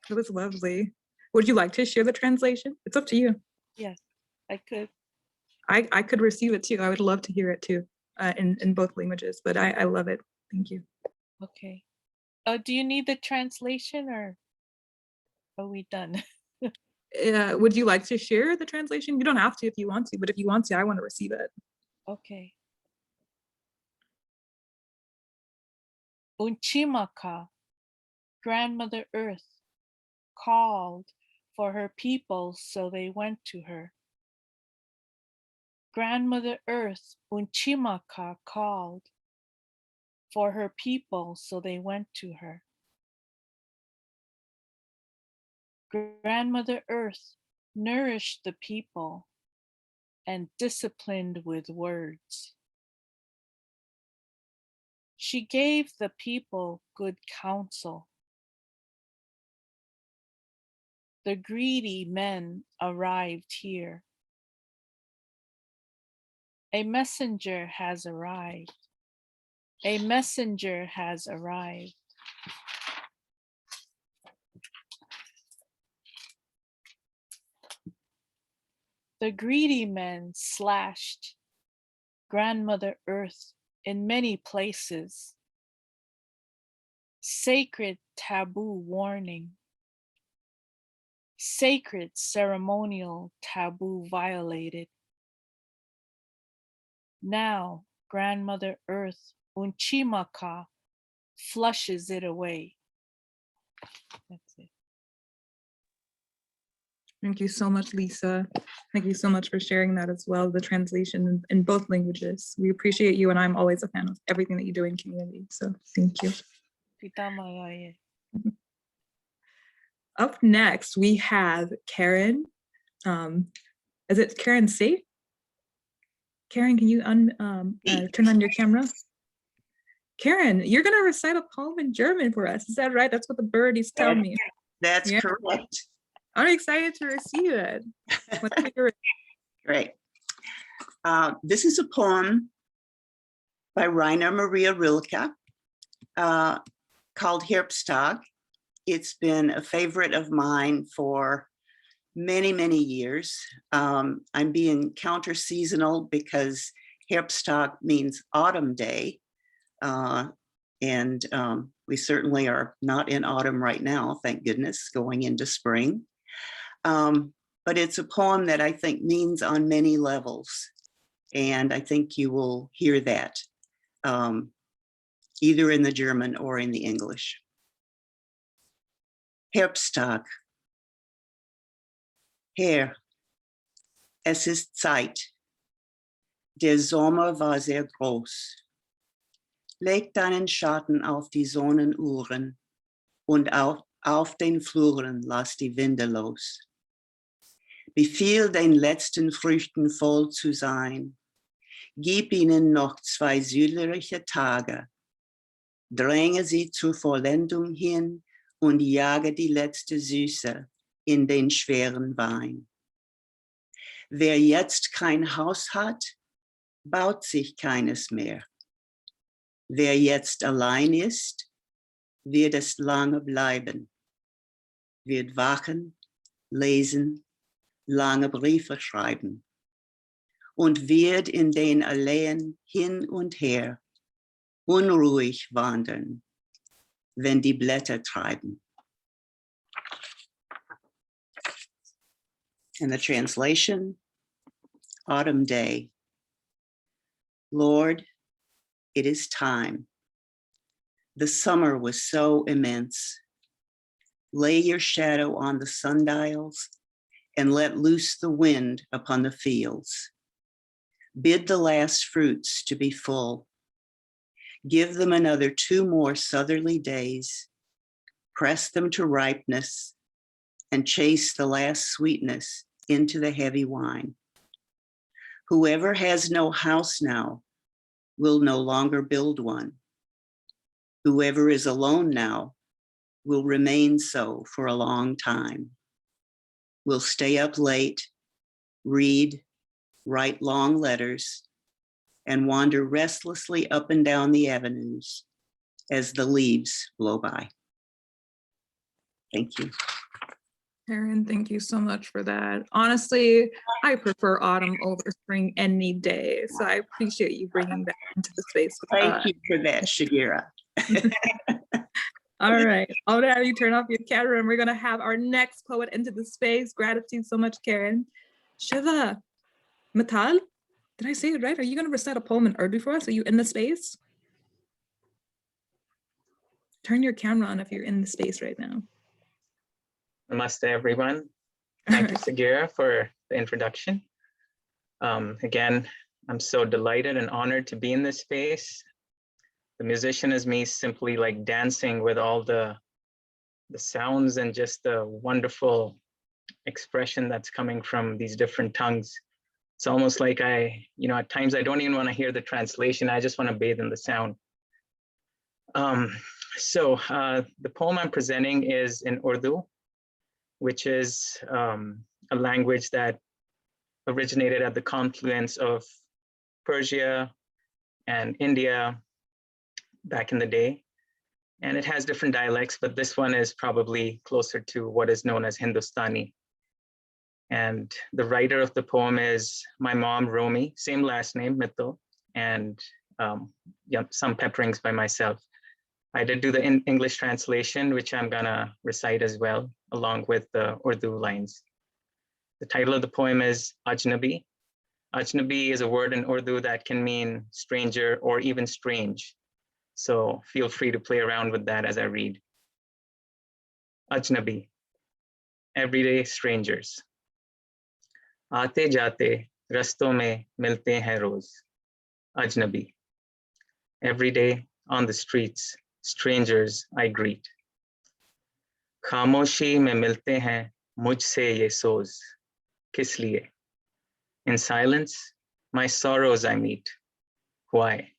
It was lovely. Would you like to share the translation? It's up to you. Yes, I could. I could receive it too. I would love to hear it too, in both languages, but I love it. Thank you. Okay. Do you need the translation or are we done? Would you like to share the translation? You don't have to if you want to, but if you want to, I want to receive it. Okay. Unchimaka, Grandmother Earth, called for her people, so they went to her. Grandmother Earth, Unchimaka, called for her people, so they went to her. Grandmother Earth nourished the people and disciplined with words. She gave the people good counsel. The greedy men arrived here. A messenger has arrived. A messenger has arrived. The greedy men slashed Grandmother Earth in many places. Sacred taboo warning. Sacred ceremonial taboo violated. Now Grandmother Earth, Unchimaka, flushes it away. That's it. Thank you so much, Lisa. Thank you so much for sharing that as well, the translation in both languages. We appreciate you, and I'm always a fan of everything that you do in community, so thank you. Tita Malaya. Up next, we have Karen. Is it Karen Safe? Karen, can you turn on your camera? Karen, you're gonna recite a poem in German for us. Is that right? That's what the birdies tell me. That's correct. I'm excited to receive it. Great. This is a poem by Rainer Maria Rilke called Herbsttag. It's been a favorite of mine for many, many years. I'm being counter-seasonal because Herbsttag means autumn day. We certainly are not in autumn right now, thank goodness, going into spring. But it's a poem that I think means on many levels. And I think you will hear that either in the German or in the English. Herbsttag. Herr, es ist Zeit. Der Sommer war sehr groß. Leg deinen Schatten auf die Sonnenuhren und auf den Fluren lass die Winde los. Befiehl den letzten Früchten voll zu sein. Gib ihnen noch 2 südliche Tage. Dränge sie zur Vollendung hin und jage die letzte Süße in den schweren Wein. Wer jetzt kein Haus hat, baut sich keines mehr. Wer jetzt allein ist, wird es lange bleiben, wird wachen, lesen, lange Briefe schreiben und wird in den Alleen hin und her unruhig wandern, wenn die Blätter treiben. And the translation, autumn day. Lord, it is time. The summer was so immense. Lay your shadow on the sundials and let loose the wind upon the fields. Bid the last fruits to be full. Give them another 2 more southerly days. Press them to ripeness and chase the last sweetness into the heavy wine. Whoever has no house now will no longer build one. Whoever is alone now will remain so for a long time. Will stay up late, read, write long letters, and wander restlessly up and down the avenues as the leaves blow by. Thank you. Karen, thank you so much for that. Honestly, I prefer autumn over spring any day. So I appreciate you bringing that into the space. Thank you for that, Shagira. All right, I'll have you turn off your camera and we're gonna have our next poet into the space. Gratitude so much, Karen. Shiva Matal, did I say it right? Are you gonna recite a poem in Urdu for us? Are you in the space? Turn your camera on if you're in the space right now. Namaste, everyone. Thank you, Sagira, for the introduction. Again, I'm so delighted and honored to be in this space. The musician is me simply like dancing with all the sounds and just the wonderful expression that's coming from these different tongues. It's almost like at times I don't even want to hear the translation. I just want to bathe in the sound. The poem I'm presenting is in Urdu, which is a language that originated at the confluence of Persia and India back in the day. And it has different dialects, but this one is probably closer to what is known as Hindustani. And the writer of the poem is my mom, Romi, same last name, Mittal, and some pepperings by myself. I did do the English translation, which I'm gonna recite as well, along with the Urdu lines. The title of the poem is Ajnabi. Ajnabi is a word in Urdu that can mean stranger or even strange. So feel free to play around with that as I read. Ajnabi. everyday strangers. आते जाते रस्तों में मिलते हैं रोज, अजनबी. Every day on the streets, strangers I greet. खामोशी में मिलते हैं मुझसे ये सोज, किस लिए? In silence, my sorrows I meet. Why?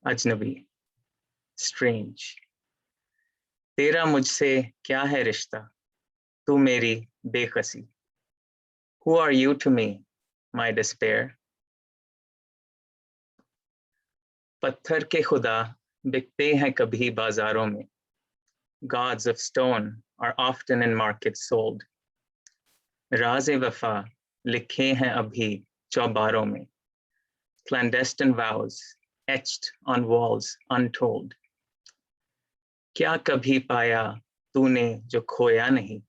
Ajnabi, strange. तेरा मुझसे क्या है रिश्ता? तू मेरी बेकसी. Who are you to me, my despair? पत्थर के खुदा बिकते हैं कभी बाजारों में. Gods of stone are often in markets sold. राज़े वफा लिखे हैं अभी चौबारों में. Clandestine vows etched on walls untold. क्या कभी पाया तूने जो खोया नहीं?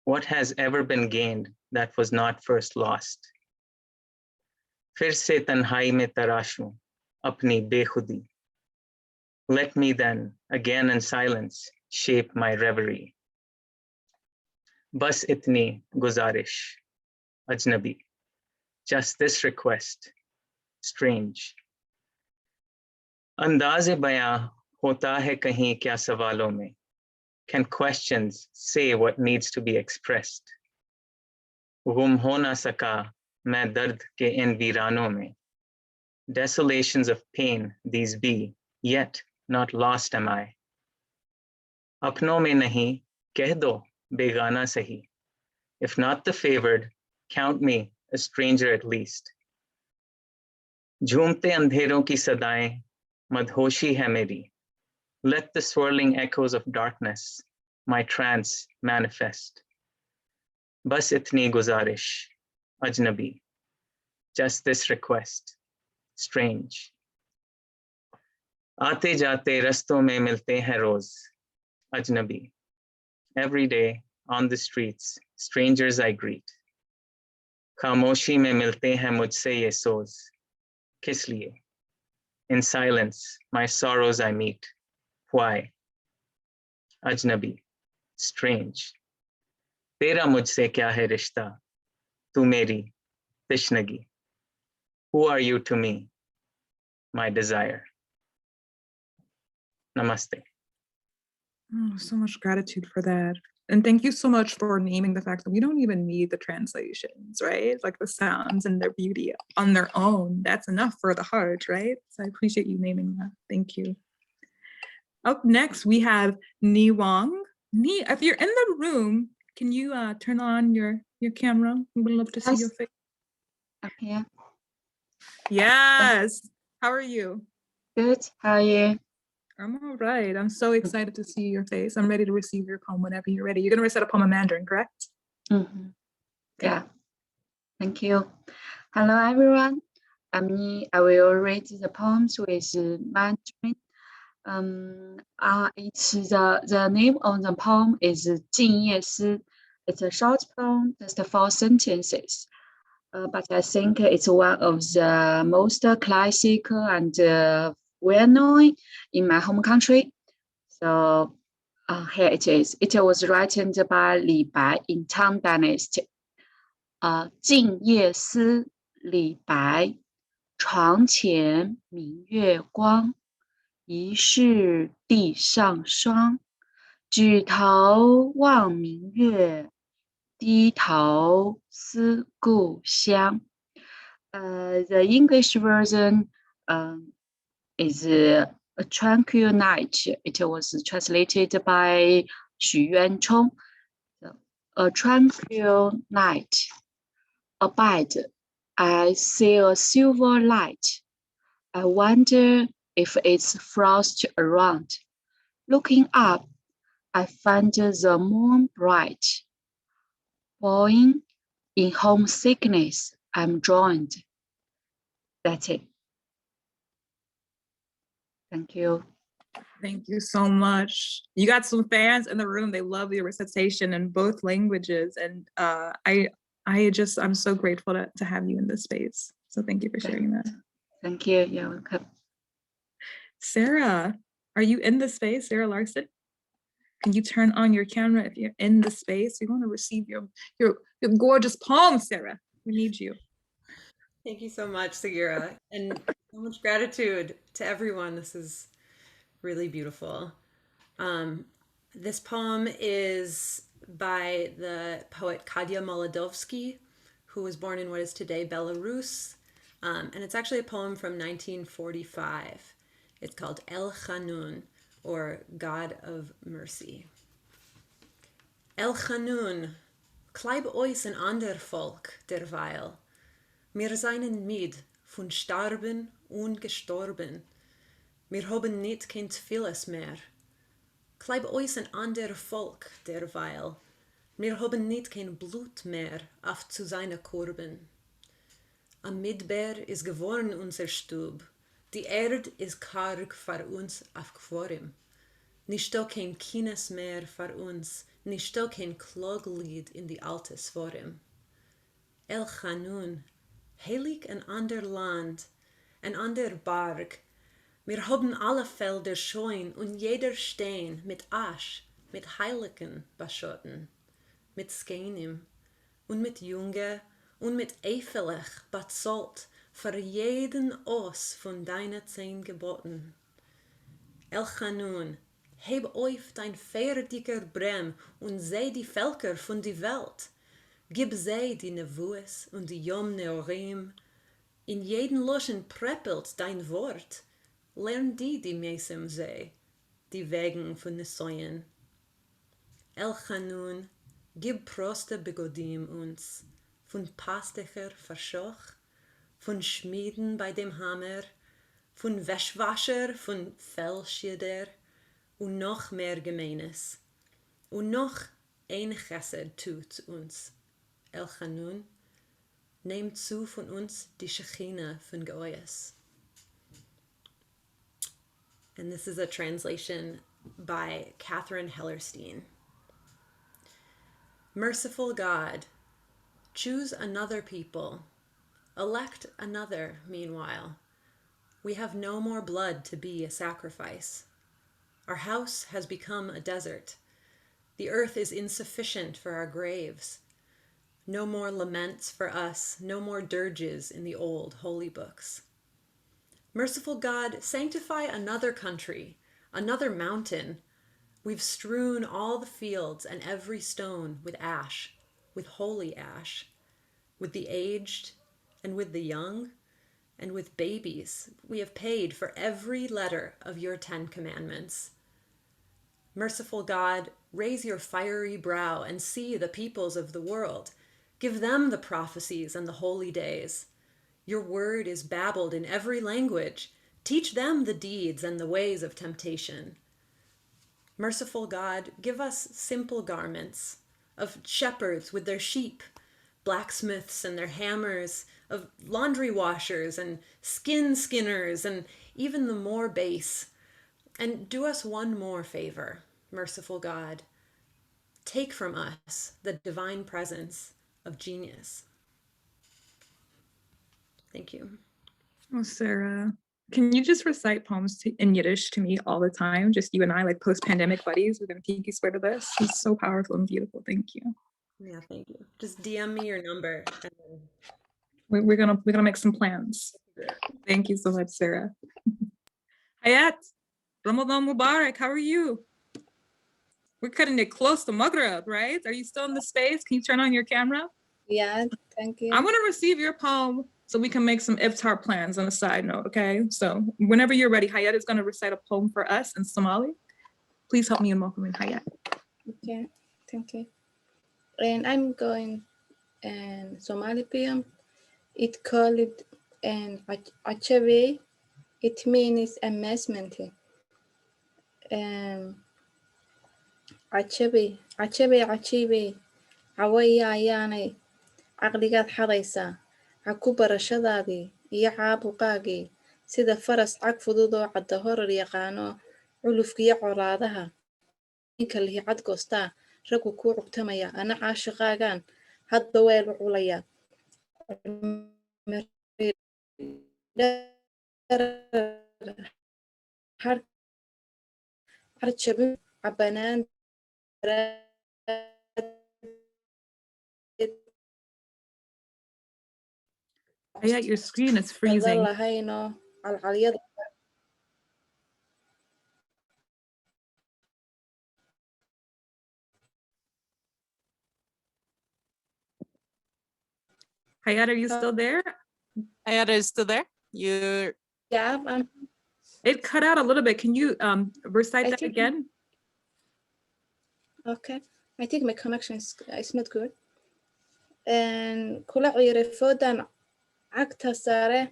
What has ever been gained that was not first lost? फिर से तन्हाई में तराशूं अपनी बेखुदी. Let me then, again in silence, shape my reverie. बस इतनी गुजारिश, अजनबी. Just this request, strange. अंदाज़े बयां होता है कहीं क्या सवालों में? Can questions say what needs to be expressed? गुम हो ना सका मैं दर्द के इन वीरानों में. Desolations of pain these be, yet not lost am I. अपनों में नहीं, कह दो बेगाना सही. If not the favored, count me a stranger at least. झूमते अंधेरों की सदाएं मदहोशी है मेरी. Let the swirling echoes of darkness my trance manifest. बस इतनी गुजारिश, अजनबी. Just this request, strange. आते जाते रस्तों में मिलते हैं रोज, अजनबी. Every day on the streets, strangers I greet. खामोशी में मिलते हैं मुझसे ये सोज, किस लिए? In silence, my sorrows I meet. Why? Ajnabi, strange. तेरा मुझसे क्या है रिश्ता? तू मेरी तिश्नगी. Who are you to me? My desire. Namaste. Oh, so much gratitude for that. And thank you so much for naming the fact that we don't even need the translations, right? Like the sounds and their beauty on their own. That's enough for the heart, right? So I appreciate you naming that. Thank you. Up next, we have Ni Wang. Ni, if you're in the room, can you turn on your camera? We would love to see your face. I'm here. Yes. How are you? Good. How are you? I'm all right. I'm so excited to see your face. I'm ready to receive your poem whenever you're ready. You're going to recite a poem in Mandarin, correct? Mm-hmm. Yeah. Thank you. Hello, everyone. I'm Ni. I will read the poems with Mandarin. It's the name of the poem is 静夜思. It's a short poem, just 4 sentences. But I think it's one of the most classical and well-known in my home country. So here it is. It was written by Li Bai in Tang Dynasty. 静夜思，李白。床前明月光，疑是地上霜。举头望明月，低头思故乡。The English version is a tranquil night. It was translated by Xu Yuanchong. A tranquil night. Abide, I see a silver light. I wonder if it's frost around. Looking up, I find the moon bright. Falling in homesickness, I'm joined. That's it. Thank you. Thank you so much. You got some fans in the room. They love your recitation in both languages. And I'm so grateful to have you in this space. So thank you for sharing that. Thank you. You're welcome. Sarah, are you in the space? Sarah Larsson? can you turn on your camera if you're in the space? We want to receive your gorgeous poem, Sarah. We need you. Thank you so much, Sagira, and so much gratitude to everyone. This is really beautiful. This poem is by the poet Kadia Molodovsky, who was born in what is today Belarus, and it's actually a poem from 1945. It's called El Chanun, or God of Mercy. El Chanun, kleib ois ein ander Volk derweil. Wir seinen mid von starben und gestorben. Wir haben nicht kein vieles mehr. Kleib ois ein ander Volk derweil. Wir haben nicht kein Blut mehr auf zu seine Korben. Am Midber ist geworden unser Stub. Die Erd ist karg für uns aufgefahren. Nicht da kein Kines mehr für uns. Nicht da kein Kloglied in die altes Forum. El Chanun, heilig ein ander Land, ein ander Berg. Wir haben alle Felder scheun und jeder Stein mit Asch, mit Heiligen beschotten, mit Skenim und mit Junge und mit Eifelig bezahlt für jeden Os von deinen 10 Geboten. El Chanun, heb auf dein fertiger Brem und seh die Völker von die Welt. Gib sei die Nevues und die Yom Neorim. In jeden Loschen preppelt dein Wort. Lern die Mesem sei, die Wegen von Nesoyen. El Chanun, gib Proste Begodim uns, von Pastecher Verschoch, von Schmieden bei dem Hammer, von Wäschwascher, von Fellschieder und noch mehr Gemeines. Und noch ein Chesed tut uns. El Chanun, nehmt zu von uns die Shechina von Goyes. And this is a translation by Catherine Hellerstein. Merciful God, choose another people, elect another meanwhile. We have no more blood to be a sacrifice. Our house has become a desert. The earth is insufficient for our graves. No more laments for us, no more dirges in the old holy books. Merciful God, sanctify another country, another mountain. We've strewn all the fields and every stone with ash, with holy ash, with the aged and with the young and with babies. We have paid for every letter of your 10 commandments. Merciful God, raise your fiery brow and see the peoples of the world. Give them the prophecies and the holy days. Your word is babbled in every language. Teach them the deeds and the ways of temptation. Merciful God, give us simple garments of shepherds with their sheep, blacksmiths and their hammers, of laundry washers and skin skinners, and even the more base. And do us one more favor, merciful God. Take from us the divine presence of genius. Thank you. Oh, Sarah, can you just recite poems in Yiddish to me all the time? Just you and I, like post-pandemic buddies. We're gonna pinky swear to this. He's so powerful and beautiful. Thank you. Yeah, thank you. Just DM me your number. And then... We're gonna make some plans. Thank you so much, Sarah. Hayaat, Ramadan Mubarak. How are you? We're cutting it close to Maghrib, right? Are you still in the space? Can you turn on your camera? Yeah, thank you. I'm gonna receive your poem so we can make some iftar plans on a side note, okay? So whenever you're ready, Hayaat is gonna recite a poem for us in Somali. Please help me in welcoming Hayaat. Okay, thank you. And I'm going and Somali poem. It called and Achavi. It means amazement. Achavi, Awaya ayaanay caqligaad xadaysaa caku barashadaadii iyo caabuqaagii sida faras cag fudud oo cadda horar yaqaano culufkiyo colaadaha ninka lihi cad goostaa raggu kuu cugtamaya ana caashiqaagaan hadba weel u culaya carjabin cabanaan Yeah, your screen is freezing. Hayaat, are you still there? Hayaat is still there. Yeah, It cut out a little bit. Can you recite that again? Okay, I think my connection is not good. And kula ciyaarefoodan cagta sare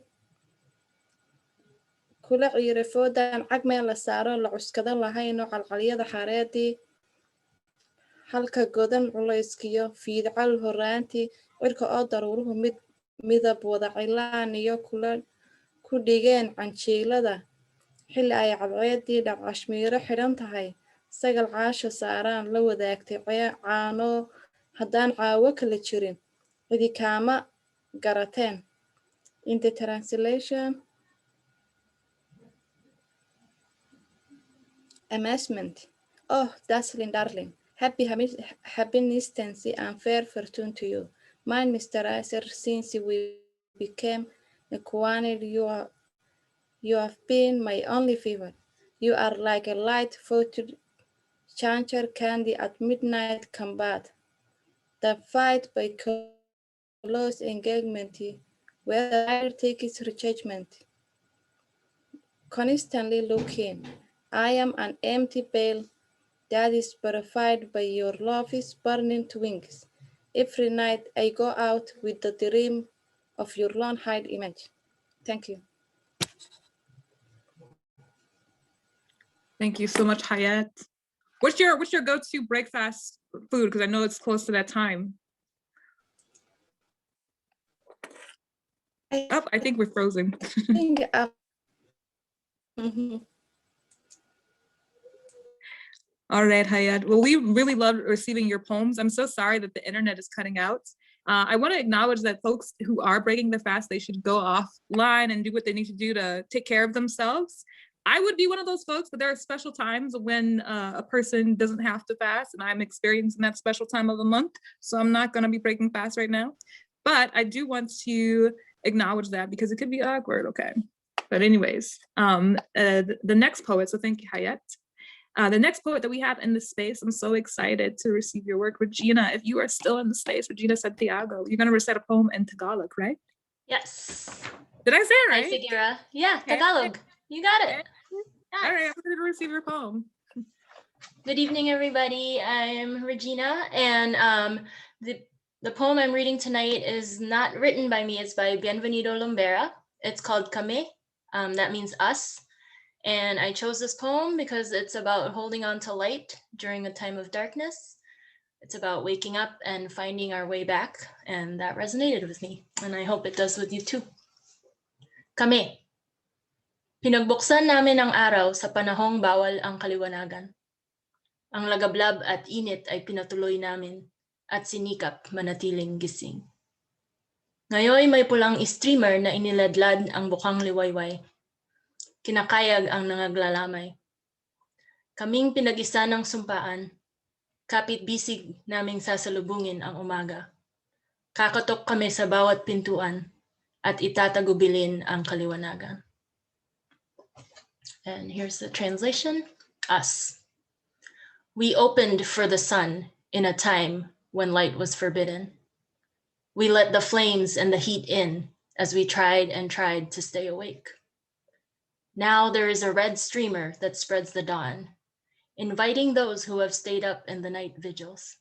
kula ciyaarefoodan cag meel la saaro la cuskada lahayno qalqalyada xareedii halka godan culayskiyo fiidcal horaantii cirka oo daruuruhu midab wada cilaan iyo kula ku dhigeen canjiilada xilli ay cadceedii dhaqashmiiro xidhan tahay sagal caasha saaraan la wadaagtay caano haddaan caawo kala jirin cidi kaama garateen. In the translation, amazement. Oh, dazzling darling, happiness and fair fortune to you. Mine, Mr. Iser, since we became acquainted, you have been my only favor. You are like a light-footed chancher candy at midnight combat. The fight by close engagement, where the rider takes retrenchment. Constantly looking, I am an empty bale that is purified by your love's burning wings. Every night I go out with the dream of your long-haired image. Thank you. Thank you so much, Hayaat. What's your go-to breakfast food? Because I know it's close to that time. Oh, I think we're frozen. All right, Hayaat. Well, we really love receiving your poems. I'm so sorry that the internet is cutting out. I want to acknowledge that folks who are breaking the fast, they should go offline and do what they need to do to take care of themselves. I would be one of those folks, but there are special times when a person doesn't have to fast, and I'm experiencing that special time of the month. So I'm not going to be breaking fast right now. But I do want to acknowledge that because it could be awkward, okay? But anyways, the next poet, so thank you, Hayaat. The next poet that we have in this space, I'm so excited to receive your work. Regina, if you are still in the space, Regina Santiago, you're going to recite a poem in Tagalog, right? Yes. Did I say it right? Hi, Sigura. Yeah, Tagalog. You got it. Yes. All right, I'm ready to receive your poem. Good evening, everybody. I'm Regina, and the poem I'm reading tonight is not written by me. It's by Bienvenido Lumbera. It's called Kami. That means us. And I chose this poem because it's about holding on to light during a time of darkness. It's about waking up and finding our way back. And that resonated with me. And I hope it does with you too. Kami. Pinagbuksan namin ang araw sa panahong bawal ang kaliwanagan. Ang lagablab at init ay pinatuloy namin at sinikap manatiling gising. Ngayon may pulang streamer na iniladlad ang bukang liwayway. Kinakayag ang nangaglalamay. Kaming pinag-isa ng sumpaan, kapit bisig naming sasalubungin ang umaga. Kakatok kami sa bawat pintuan at itatagubilin ang kaliwanagan. And here's the translation. Us. We opened for the sun in a time when light was forbidden. We let the flames and the heat in as we tried and tried to stay awake. Now there is a red streamer that spreads the dawn, inviting those who have stayed up in the night vigils.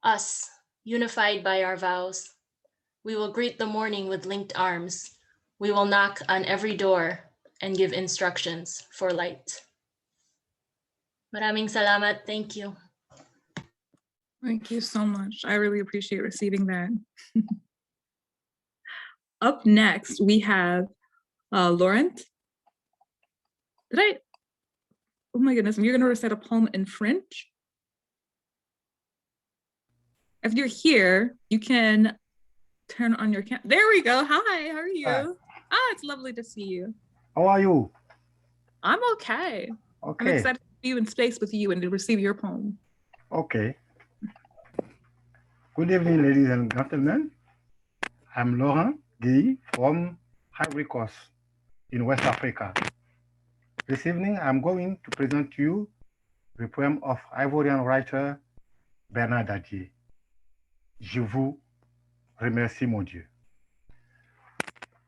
Us, unified by our vows, we will greet the morning with linked arms. We will knock on every door and give instructions for light. Maraming salamat. Thank you. Thank you so much. I really appreciate receiving that. Up next, we have Laurent. Oh my goodness, you're gonna recite a poem in French? If you're here, you can turn on your camera. There we go. Hi, how are you? Hi. Oh, it's lovely to see you. How are you? I'm okay. Okay. I'm excited to you in space with you and to receive your poem. Okay. Good evening, ladies and gentlemen. I'm Laurent Guy from Ivory Coast in West Africa. This evening, I'm going to present to you the poem of Ivorian writer Bernard Dadier. Je vous remercie, mon Dieu.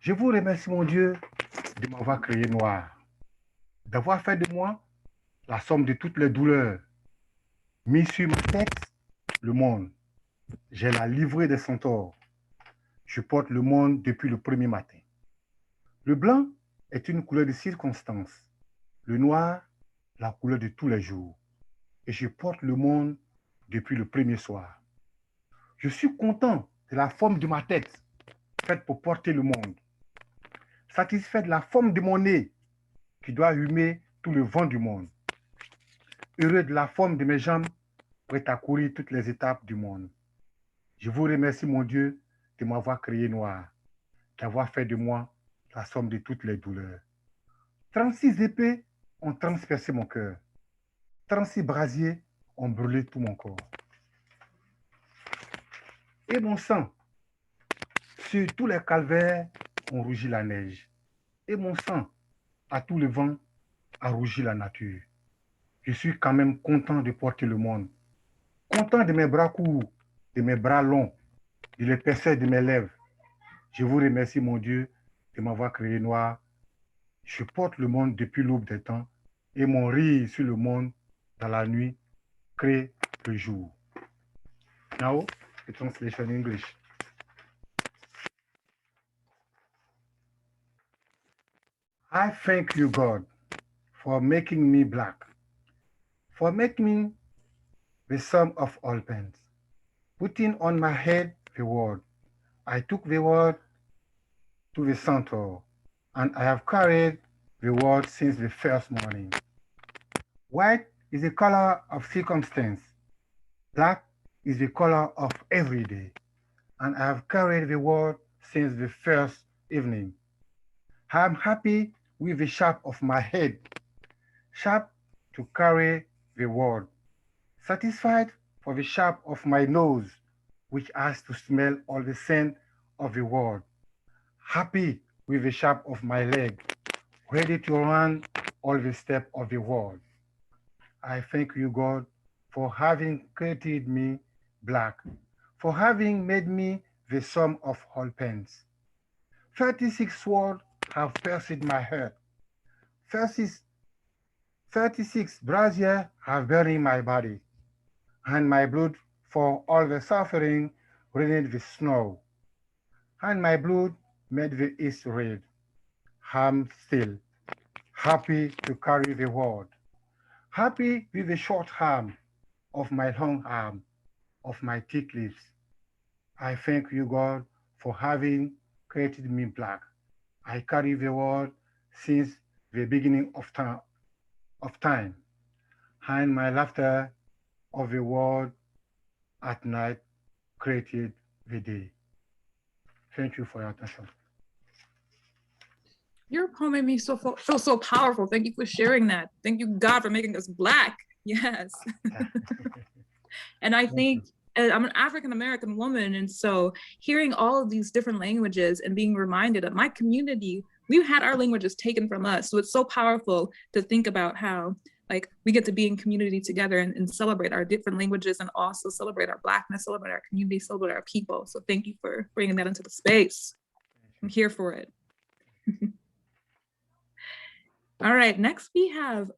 Je vous remercie, mon Dieu, de m'avoir créé noir, d'avoir fait de moi la somme de toutes les douleurs, mis sur ma tête le monde. J'ai la livrée des centaures. Je porte le monde depuis le premier matin. Le blanc est une couleur de circonstance. Le noir, la couleur de tous les jours. Et je porte le monde depuis le premier soir. Je suis content de la forme de ma tête, faite pour porter le monde. Satisfait de la forme de mon nez, qui doit humer tout le vent du monde. Heureux de la forme de mes jambes, prêt à courir toutes les étapes du monde. Je vous remercie, mon Dieu, de m'avoir créé noir, d'avoir fait de moi la somme de toutes les douleurs. 36 épées ont transpercé mon cœur. 36 brasiers ont brûlé tout mon corps. Et mon sang, sur tous les calvaires, ont rougi la neige. Et mon sang, à tout le vent, a rougi la nature. Je suis quand même content de porter le monde. Content de mes bras courts, de mes bras longs, de l'épaisseur de mes lèvres. Je vous remercie, mon Dieu, de m'avoir créé noir. Je porte le monde depuis l'aube des temps et mon rire sur le monde dans la nuit crée le jour. Now, the translation in English. I thank you, God, for making me black, for making me the sum of all pains, putting on my head the word. I took the word to the centaur, and I have carried the word since the first morning. White is the color of circumstance. Black is the color of every day, and I have carried the word since the first evening. I am happy with the shape of my head, sharp to carry the word, satisfied for the shape of my nose, which has to smell all the scent of the word, happy with the shape of my leg, ready to run all the steps of the word. I thank you, God, for having created me black, for having made me the sum of all pains. 36 swords have pierced my heart. 36 braziers have burned my body, and my blood for all the suffering rained the snow, and my blood made the east red. I'm still happy to carry the word, happy with the short arm of my long arm, of my thick lips. I thank you, God, for having created me black. I carry the word since the beginning of time, and my laughter of the word at night created the day. Thank you for your attention. Your poem made me feel so powerful. Thank you for sharing that. Thank you, God, for making us black. Yes. And I think I'm an African-American woman, and so hearing all of these different languages and being reminded of my community, we've had our languages taken from us. So it's so powerful to think about how like we get to be in community together and celebrate our different languages and also celebrate our Blackness, celebrate our community, celebrate our people. So thank you for bringing that into the space. I'm here for it. All right, next we have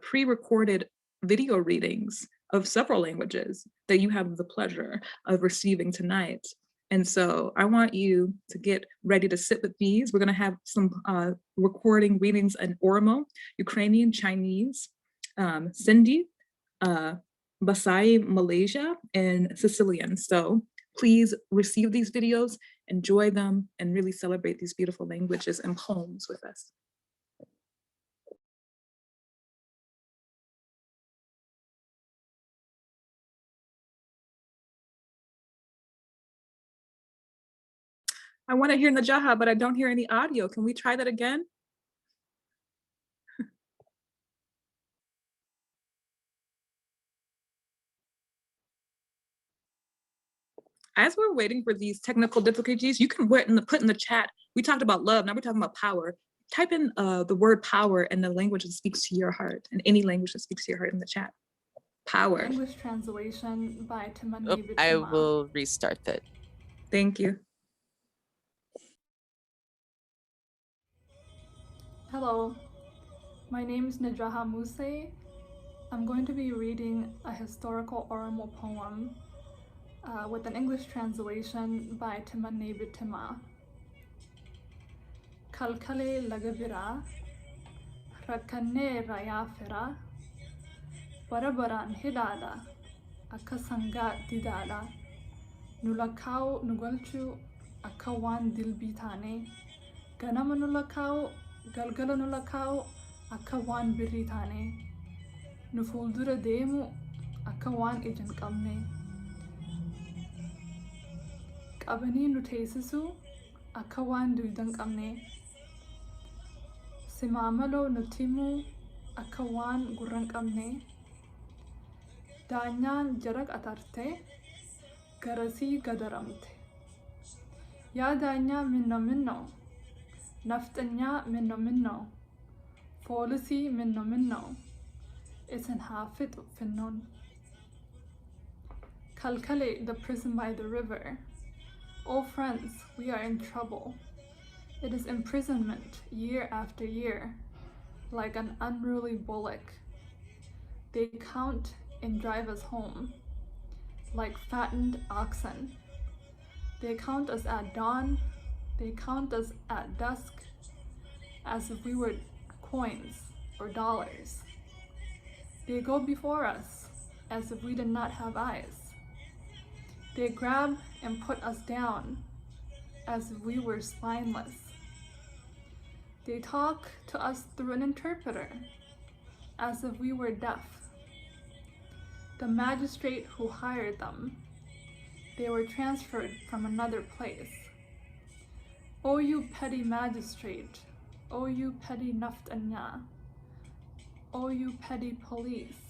pre-recorded video readings of several languages that you have the pleasure of receiving tonight. And so I want you to get ready to sit with these. We're gonna have some recording readings in Oromo, Ukrainian, Chinese, Sindhi, Basai, Malaysia, and Sicilian. So please receive these videos, enjoy them, and really celebrate these beautiful languages and poems with us. I want to hear Najaha, but I don't hear any audio. Can we try that again? As we're waiting for these technical difficulties, you can put in the chat. We talked about love, now we're talking about power. Type in the word power in the language that speaks to your heart, and any language that speaks to your heart in the chat. Power. English translation by Oh, Timani I Bitima. will restart it. Thank you. Hello, my name is Najaha Muse. I'm going to be reading a historical oral poem with an English translation by Timani Bitima. Kalkale lagabira, rakane rayafira, barabaran hidada, akasanga didada, nulakau nugalchu, akawan dilbitane, ganama nulakau, galgala nulakau, akawan birritane, nufuldura demu, akawan ijan kamne. Qabanii nu teessisu akka waan duydan qabne. Simaamaloo nutti himuu akka waan gurra hin qabne. Daanyaan jara qaxarte garasii gadaramte. Yaa daanyaa minno minno, nafxanyaa minno minno, foolisii minno minno, isin haa fixu finnoon. Kalkale, the prison by the river. Oh friends, we are in trouble. It is imprisonment year after year, like an unruly bullock. They count and drive us home, like fattened oxen. They count us at dawn, they count us at dusk, as if we were coins or dollars. They go before us, as if we did not have eyes. They grab and put us down, as if we were spineless. They talk to us through an interpreter, as if we were deaf. The magistrate who hired them, they were transferred from another place. O you petty magistrate, O you petty naftanya, O you petty police,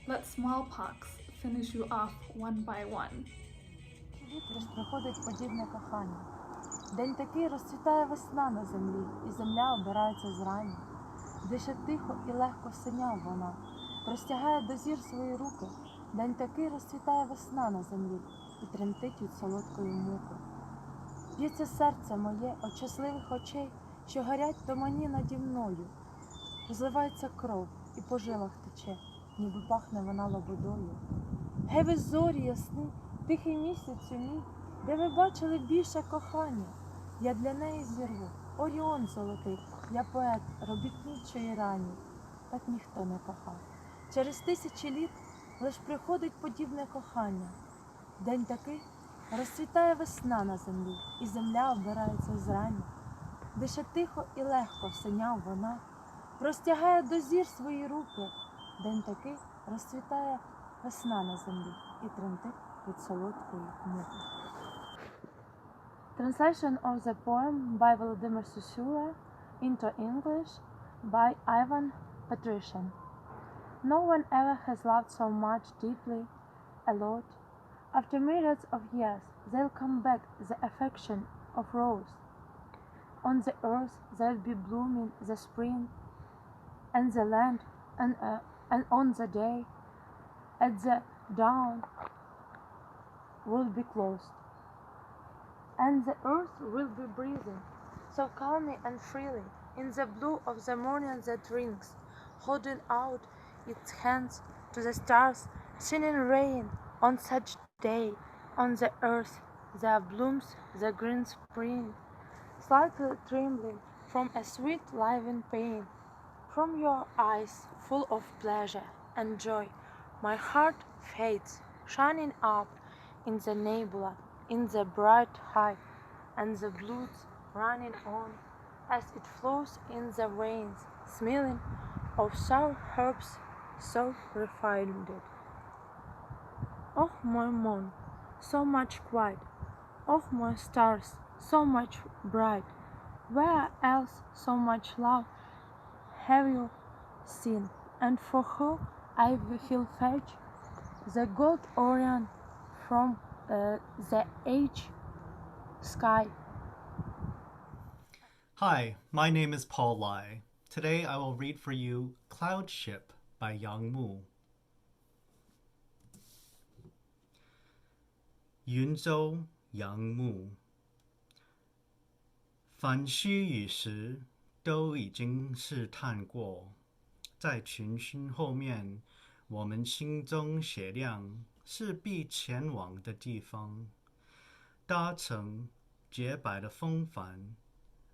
let smallpox finish you off one by one. Приходить подібне кохання. День такий розцвітає весна на землі, і земля обирається зрання. Дише тихо і легко синяв вона, простягає до зір свої руки. День такий розцвітає весна на землі, і тремтить від солодкої муки. Б'ється серце моє от щасливих очей, що горять тумані наді мною. Розливається кров і по жилах тече, ніби пахне вона лободою. Гей ви зорі ясні, тихий місяцю мій, де ви бачили більше кохання? Я для неї зірву, Оріон золотий, я поет робітничої рані. Так ніхто не кохав. Через тисячі літ лиш приходить подібне кохання. День такий розцвітає весна на землі, і земля обирається зрання. Дише тихо і легко синяв вона, простягає до зір свої руки. День такий розцвітає весна на землі, і тремтить від солодкої муки. Translation of the poem by Volodymyr Susura into English by Ivan Patrician. No one ever has loved so much deeply, a lot. After myriads of years, they'll come back the affection of rose. On the earth there'll be blooming the spring, and the land, and on the day, at the dawn, will be closed. And the earth will be breathing so calmly and freely in the blue of the morning that rings, holding out its hands to the stars, shining rain on such day. On the earth there blooms the green spring, slightly trembling from a sweet living pain. From your eyes full of pleasure and joy, my heart fades, shining up in the nebula, in the bright high, and the blood running on as it flows in the veins, smelling of sour herbs so refined. Oh my moon, so much quiet, oh my stars, so much bright, where else so much love have you seen? And for who I will fetch the gold Orion from the age sky. Hi, my name is Paul Lai. Today I will read for you Cloud Ship by Yang Mu. 云州杨牧，凡须与时都已经试探过，在群星后面，我们心中雪亮是必前往的地方。搭乘洁白的风帆，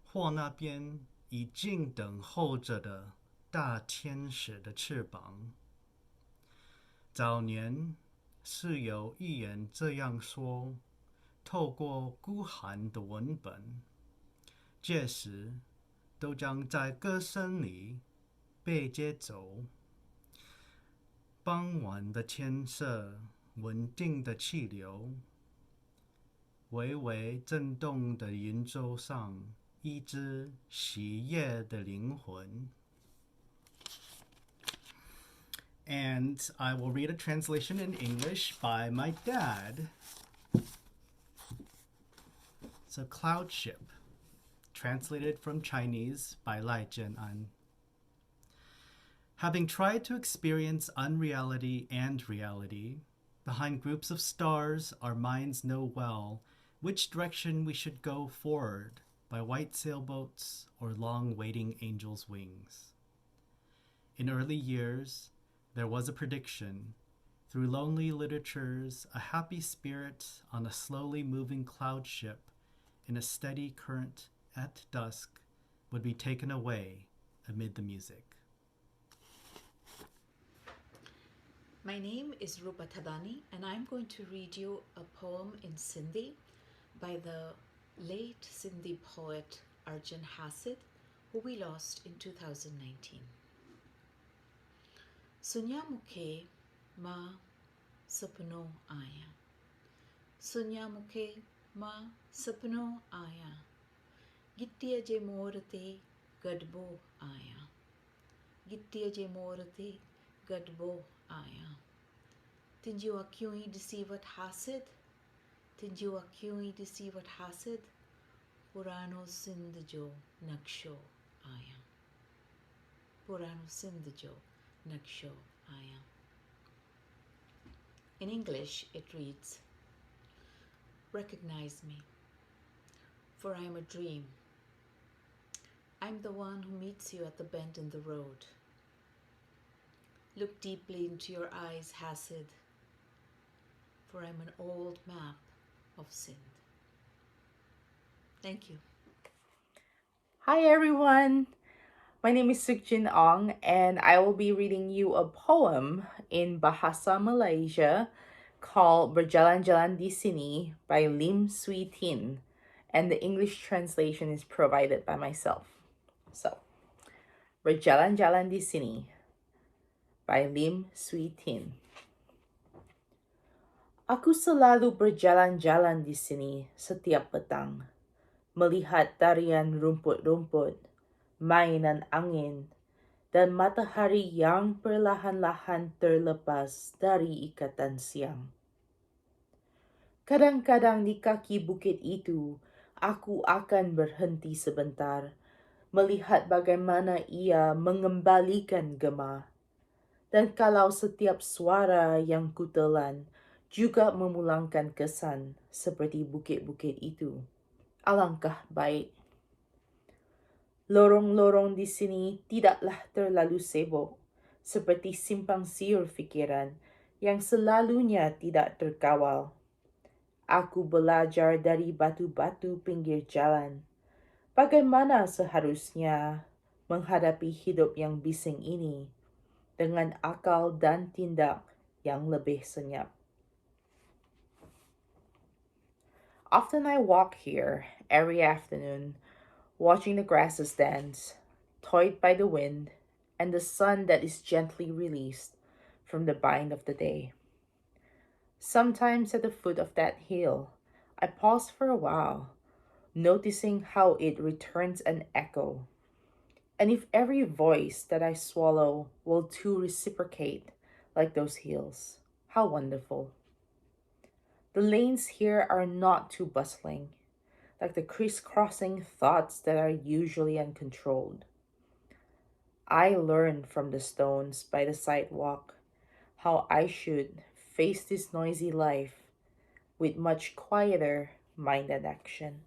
或那边已经等候着的大天使的翅膀。早年是有一人这样说，透过孤寒的文本，届时都将在歌声里被接走。傍晚的天色，稳定的气流，微微震动的云舟上，一只喜悦的灵魂。And I will read a translation in English by my dad. So, Cloud Ship, translated from Chinese by Lai Zhen'an. Having tried to experience unreality and reality, behind groups of stars, our minds know well which direction we should go forward by white sailboats or long waiting angels' wings. In early years, there was a prediction, through lonely literatures, a happy spirit on a slowly moving cloud ship in a steady current at dusk would be taken away amid the music. My name is Rupa Thadani, and I'm going to read you a poem in Sindhi by the late Sindhi poet Arjun Hasid, who we lost in 2019. Sunya mukhe ma sapno aya. Sunya mukhe ma sapno aya. Gittiya je morte gadbo aya. Gittiya je morte gadbo aya. Tinju akyui disivat hasid. Tinju akyui disivat hasid. Purano sindjo naksho aya. Purano sindjo naksho aya. In English, it reads, recognize me, for I am a dream. I'm the one who meets you at the bend in the road. Look deeply into your eyes, Hasid, for I'm an old map of Sind. Thank you. Hi everyone, my name is Sukjin Ong and I will be reading you a poem in Bahasa Malaysia called Berjalan-Jalan di Sini by Lim Swee Tin, and the English translation is provided by myself. So, Berjalan-Jalan di Sini by Lim Swee Tin. Aku selalu berjalan-jalan di sini setiap petang, melihat tarian rumput-rumput, mainan angin, dan matahari yang perlahan-lahan terlepas dari ikatan siang. Kadang-kadang di kaki bukit itu, aku akan berhenti sebentar, melihat bagaimana ia mengembalikan gema. Dan kalau setiap suara yang kutelan juga memulangkan kesan seperti bukit-bukit itu, alangkah baik. Lorong-lorong di sini tidaklah terlalu sibuk, seperti simpang siur fikiran yang selalunya tidak terkawal. Aku belajar dari batu-batu pinggir jalan, bagaimana seharusnya menghadapi hidup yang bising ini dengan akal dan tindak yang lebih senyap. Often I walk here every afternoon, watching the grasses dance, toyed by the wind and the sun that is gently released from the bind of the day. Sometimes at the foot of that hill, I pause for a while, noticing how it returns an echo. And if every voice that I swallow will too reciprocate like those hills, how wonderful. The lanes here are not too bustling, like the crisscrossing thoughts that are usually uncontrolled. I learned from the stones by the sidewalk how I should face this noisy life with much quieter mind and action.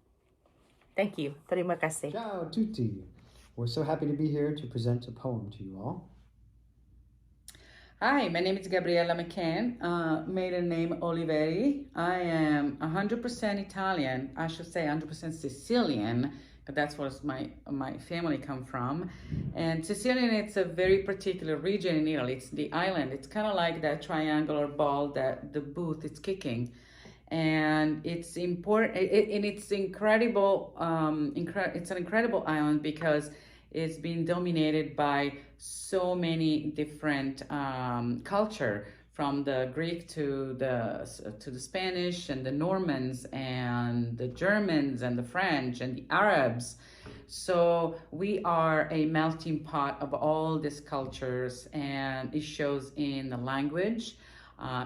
Thank you. Terima kasih. Ciao tutti. We're so happy to be here to present a poem to you all. Hi, my name is Gabriella McCann, maiden name Oliveri. I am 100% Italian, I should say 100% Sicilian, but that's where my family come from. And Sicilian, it's a very particular region in Italy. It's the island. It's kind of like that triangular ball that the booth is kicking. And it's important, and it's incredible, it's an incredible island because it's been dominated by so many different culture, from the Greek to the Spanish and the Normans and the Germans and the French and the Arabs. So we are a melting pot of all these cultures, and it shows in the language.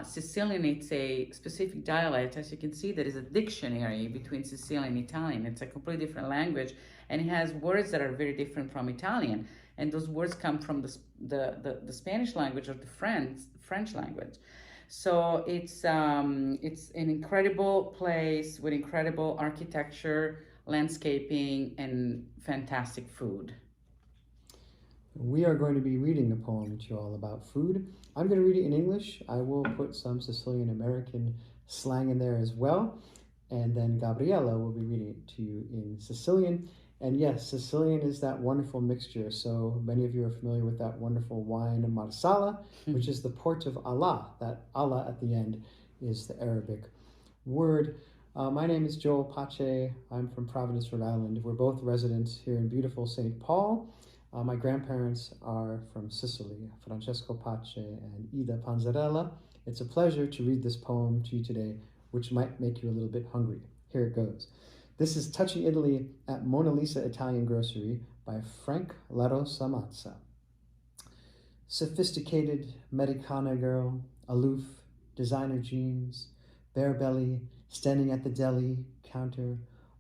Sicilian, it's a specific dialect. As you can see, there is a dictionary between Sicilian and Italian. It's a completely different language, and it has words that are very different from Italian. And those words come from the Spanish language or the French language. So it's an incredible place with incredible architecture, landscaping, and fantastic food. We are going to be reading a poem to you all about food. I'm going to read it in English. I will put some Sicilian American slang in there as well. And then Gabriella will be reading it to you in Sicilian. And yes, Sicilian is that wonderful mixture. So many of you are familiar with that wonderful wine, Marsala, which is the port of Allah. That Allah at the end is the Arabic word. My name is Joel Pace. I'm from Providence, Rhode Island. We're both residents here in beautiful St. Paul. My grandparents are from Sicily, Francesco Pace and Ida Panzarella. It's a pleasure to read this poem to you today, which might make you a little bit hungry. Here it goes. This is Touching Italy at Mona Lisa Italian Grocery by Frank La Rosa Mazza. Sophisticated Americana girl, aloof, designer jeans, bare belly, standing at the deli counter,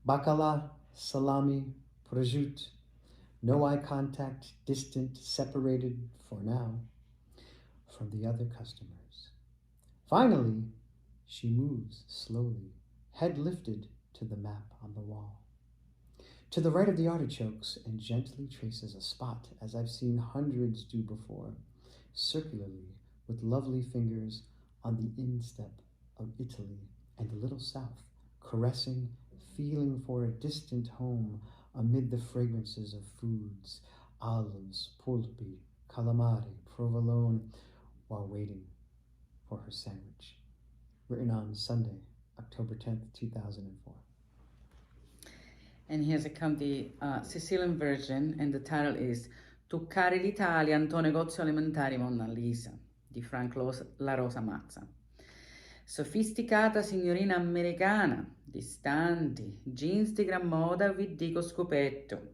bacala, salami, prosciutto. No eye contact, distant, separated for now from the other customers. Finally, she moves slowly, head lifted to the map on the wall. To the right of the artichokes, and gently traces a spot, as I've seen hundreds do before, circularly, with lovely fingers on the instep of Italy and the little south, caressing, feeling for a distant home amid the fragrances of foods, olives, pulpi, calamari, provolone, while waiting for her sandwich. Written on Sunday, October 10th, 2004. And here's the Sicilian version, and the title is Toccare l'Italia in tuo negozio alimentare Mona Lisa, di Frank La Rosa Mazza. Sofisticata signorina americana, distanti, jeans di gran moda, vi dico scopetto,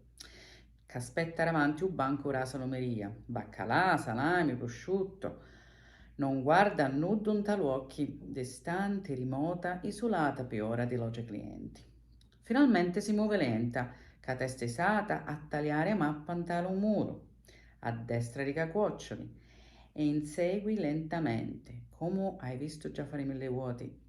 che aspetta davanti un banco ora salomeria, baccalà, salami, prosciutto, non guarda nudo un tal'occhi, distante, rimota, isolata per ora di loge clienti. Finalmente si muove lenta, ca testa isata a tagliare a mappa un talo un muro, a destra riga cuoccioli, e insegui lentamente, come hai visto già fare 1000 vuoti.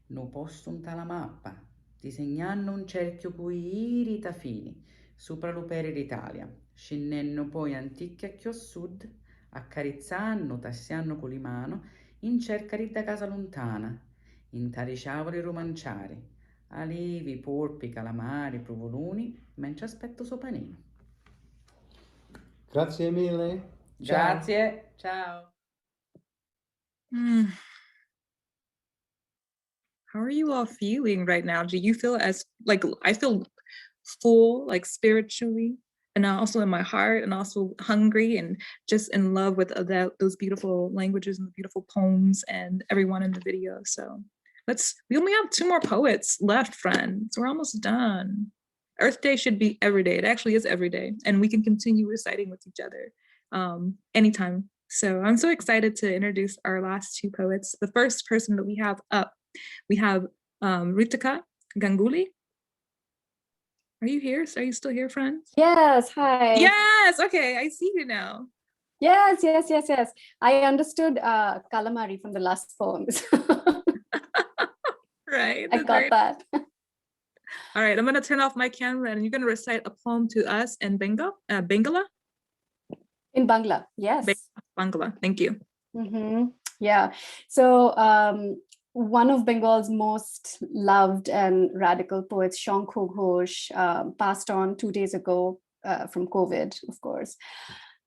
No posto un tala mappa, disegnando un cerchio cui irita fini, sopra l'upere d'Italia, scendendo poi antichi a chiò sud, accarezzando, tassiando con le mano, in cerca di da casa lontana, in tali sciavoli romanciari, alivi, polpi, calamari, provoloni, mentre aspetto suo panino. Grazie mille. Grazie, ciao. How are you all feeling right now? Do you feel as, like, I feel full, like spiritually, and also in my heart, and also hungry, and just in love with those beautiful languages and the beautiful poems and everyone in the video. So we only have 2 more poets left, friends. We're almost done. Earth Day should be every day. It actually is every day. And we can continue reciting with each other anytime. So I'm so excited to introduce our last 2 poets. The first person that we have up We have Ritika Ganguly. Are you here? Are you still here, friend? Yes, hi. Yes, okay, I see you now. Yes. I understood calamari from the last poems. Right. I got that. All right, I'm gonna turn off my camera and you're gonna recite a poem to us in Bangla? In Bangla, yes. Bangla, thank you. Yeah, so one of Bengal's most loved and radical poets, Shankho Ghosh, passed on 2 days ago from COVID, of course.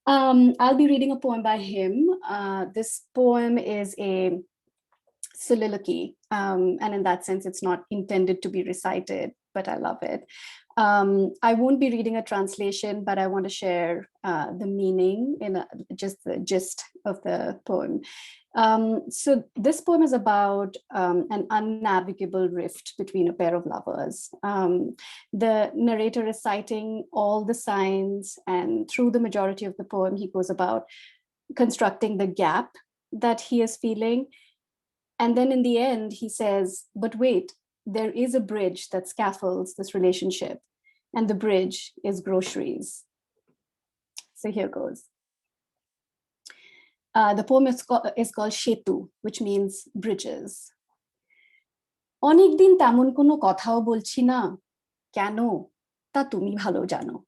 I'll be reading a poem by him. This poem is a soliloquy, and in that sense, it's not intended to be recited, but I love it. I won't be reading a translation, but I want to share the meaning in just the gist of the poem. So this poem is about an unnavigable rift between a pair of lovers. The narrator is citing all the signs, and through the majority of the poem, he goes about constructing the gap that he is feeling. And then in the end, he says, but wait, there is a bridge that scaffolds this relationship, and the bridge is groceries. So here goes. The poem is called Shetu, which means bridges. Onikdin temon kono kothao bolchi na, keno ta tumi bhalo jano.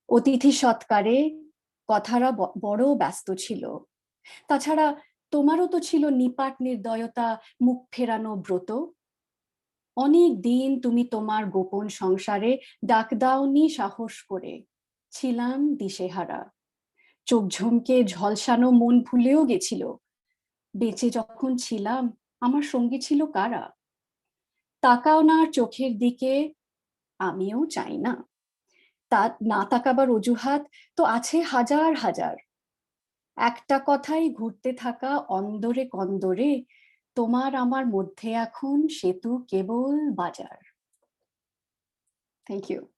Otithi shotkare kothara boro byasto chilo. Tachhara তোমারও তো ছিল নিপাট নির্দয়তা মুখ ফেরানো ব্রত অনেক দিন তুমি তোমার গোপন সংসারে ডাক দাওনি সাহস করে ছিলাম দিশেহারা চোখ ঝুমকে ঝলসানো মন ভুলেও গেছিল বেঁচে যখন ছিলাম আমার সঙ্গী ছিল কারা তাকাও না চোখের দিকে আমিও চাই না তা না তাকাবার অজুহাত তো আছে হাজার হাজার একটা কথাই ঘুরতে থাকা অন্দরে কন্দরে তোমার আমার মধ্যে এখন সেতু কেবল বাজার Thank you.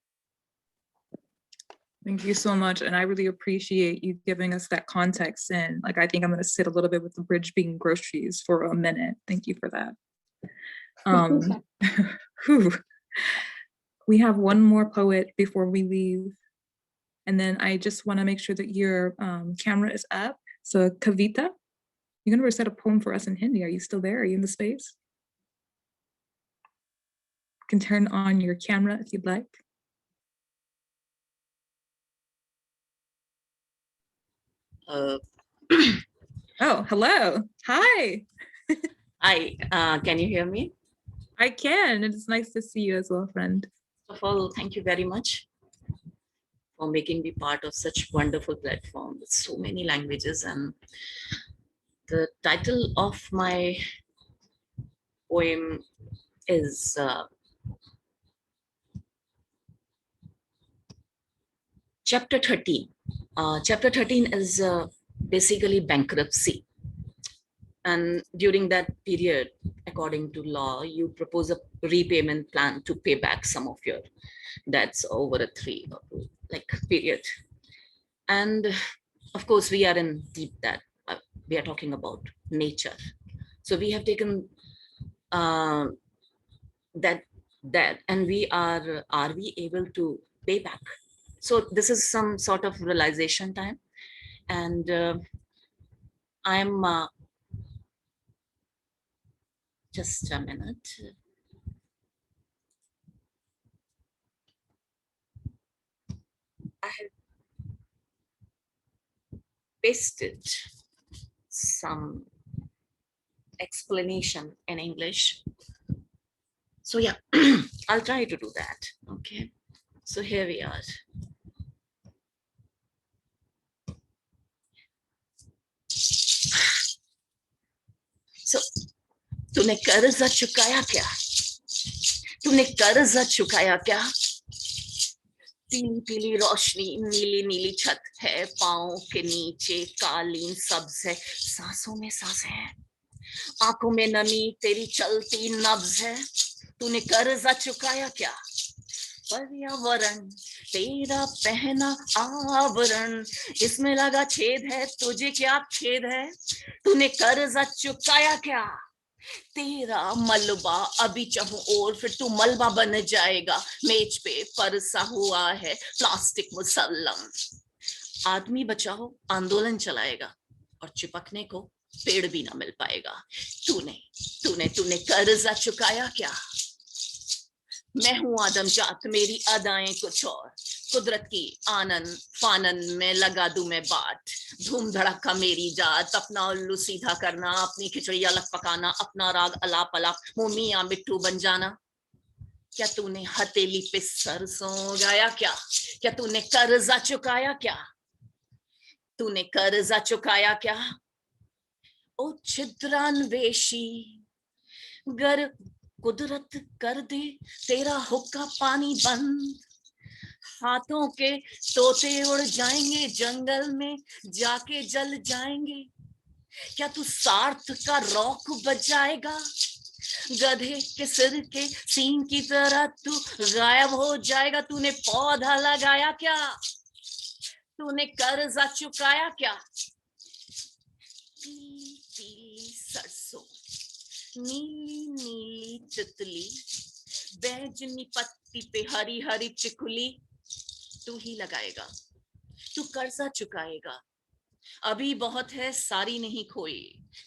Thank you so much. And I really appreciate you giving us that context. And like, I think I'm going to sit a little bit with the bridge being groceries for a minute. Thank you for that. We have one more poet before we leave. And then I just want to make sure that your camera is up. So Kavita, you're going to recite a poem for us in Hindi. Are you still there? Are you in the space? You can turn on your camera if you'd like. Oh, hello. Hi. Hi, can you hear me? I can. It's nice to see you as well, friend. First of all, thank you very much for making me part of such wonderful platform with so many languages. And the title of my poem is Chapter 13. Chapter 13 is basically bankruptcy. And during that period, according to law, you propose a repayment plan to pay back some of your debts over a 3 or 2 period. And of course, we are in deep debt. We are talking about nature. So we have taken that and are we able to pay back? So this is some sort of realization time. And I'm just a minute. I have pasted some explanation in English. So yeah, I'll try to do that. Okay, so here we are. So, तूने कर्जा चुकाया क्या? तूने कर्जा चुकाया क्या? पीली पीली रोशनी, नीली नीली छत है, पाँव के नीचे कालीन सब्ज है, सांसों में सांस है, आंखों में नमी, तेरी चलती नब्ज है, तूने कर्जा चुकाया क्या? पर्यावरण तेरा पहना आवरण, इसमें लगा छेद है, तुझे क्या खेद है? तूने कर्जा चुकाया क्या? तेरा मलबा अभी चाहूं और फिर तू मलबा बन जाएगा मेज पे परसा हुआ है प्लास्टिक मुसल्लम आदमी बचाओ आंदोलन चलाएगा और चिपकने को पेड़ भी ना मिल पाएगा तूने तूने तूने कर्जा चुकाया क्या मैं हूं आदम जात मेरी अदाएं कुछ और कुदरत की आनंद फानन में लगा दूं मैं बाट धूम धड़का मेरी जात अपना उल्लू सीधा करना अपनी खिचड़ी अलग पकाना अपना राग अलाप अलाप मुंह मियां मिट्टू बन जाना क्या तूने हथेली पे सरसों गाया क्या तूने कर्जा चुकाया क्या तूने कर्जा चुकाया क्या ओ छिद्रान्वेषी गर कुदरत कर दे तेरा हुक्का पानी बंद हाथों के तोते उड़ जाएंगे जंगल में जाके जल जाएंगे क्या तू सार्थ का रॉक बजाएगा गधे के सिर के सींग की तरह तू गायब हो जाएगा तूने पौधा लगाया क्या तूने कर्जा चुकाया क्या पीली पीली सरसों नीली नीली तितली बैजनी पत्ती पे हरी हरी चिकुली तू ही लगाएगा तू कर्जा चुकाएगा अभी बहुत है सारी नहीं खोई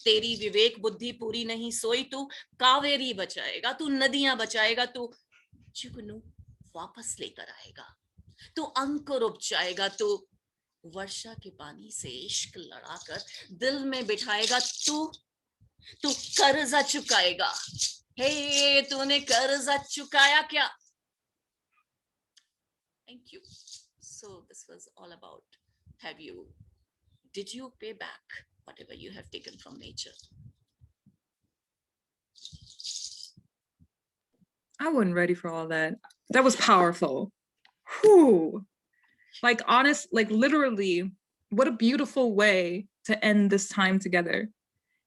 तेरी विवेक बुद्धि पूरी नहीं सोई तू कावेरी बचाएगा तू नदियां बचाएगा तू जुगनू वापस लेकर आएगा तू अंकुर उपजाएगा तू वर्षा के पानी से इश्क लड़ाकर दिल में बिठाएगा तू कर्जा चुकाएगा हे तूने कर्जा चुकाया क्या Thank you. So this was all about did you pay back whatever you have taken from nature? I wasn't ready for all that. That was powerful. Whew. Like honest, like literally, what a beautiful way to end this time together.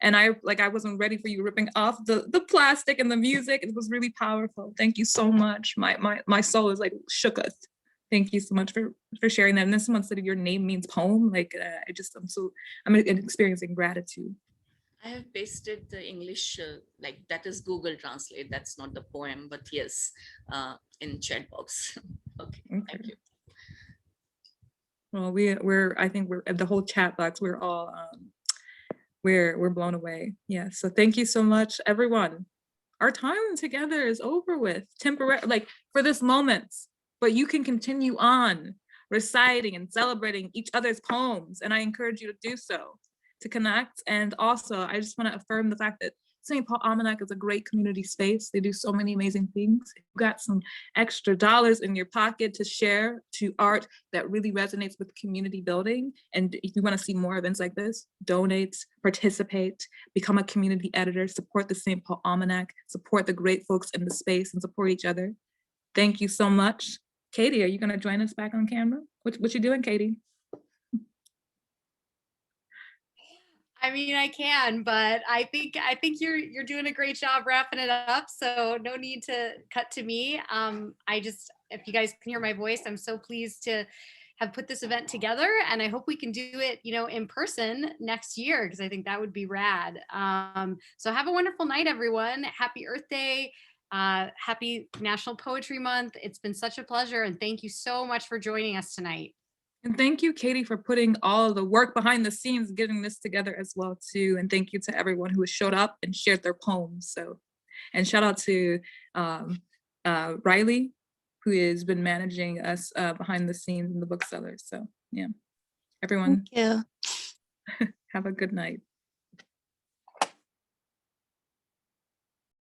And I wasn't ready for you ripping off the plastic and the music. It was really powerful. Thank you so much. My soul is like shooketh. Thank you so much for sharing that. And then someone said your name means poem. Like I'm experiencing gratitude. I have pasted the English, like that is Google Translate. That's not the poem, but yes, in chat box. Okay, thank you. Well, I think we're at the whole chat box. We're all, we're blown away. Yeah. So thank you so much, everyone. Our time together is over with temporary, like for this moment, but you can continue on reciting and celebrating each other's poems. And I encourage you to do so, to connect. And also, I just want to affirm the fact that St. Paul Almanac is a great community space. They do so many amazing things. If you've got some extra dollars in your pocket to share to art that really resonates with community building, and if you want to see more events like this, donate, participate, become a community editor, support the St. Paul Almanac, support the great folks in the space, and support each other. Thank you so much. Katie, are you going to join us back on camera? What you doing, Katie? I mean, I can, but I think you're doing a great job wrapping it up. So no need to cut to me. If you guys can hear my voice, I'm so pleased to have put this event together, and I hope we can do it, in person next year, because I think that would be rad. So have a wonderful night, everyone. Happy Earth Day. Happy National Poetry Month. It's been such a pleasure, and thank you so much for joining us tonight. And thank you, Katie, for putting all the work behind the scenes, getting this together as well, too. And thank you to everyone who has showed up and shared their poems. And shout out to Riley, who has been managing us behind the scenes in the booksellers. So yeah, everyone, Thank you. have a good night.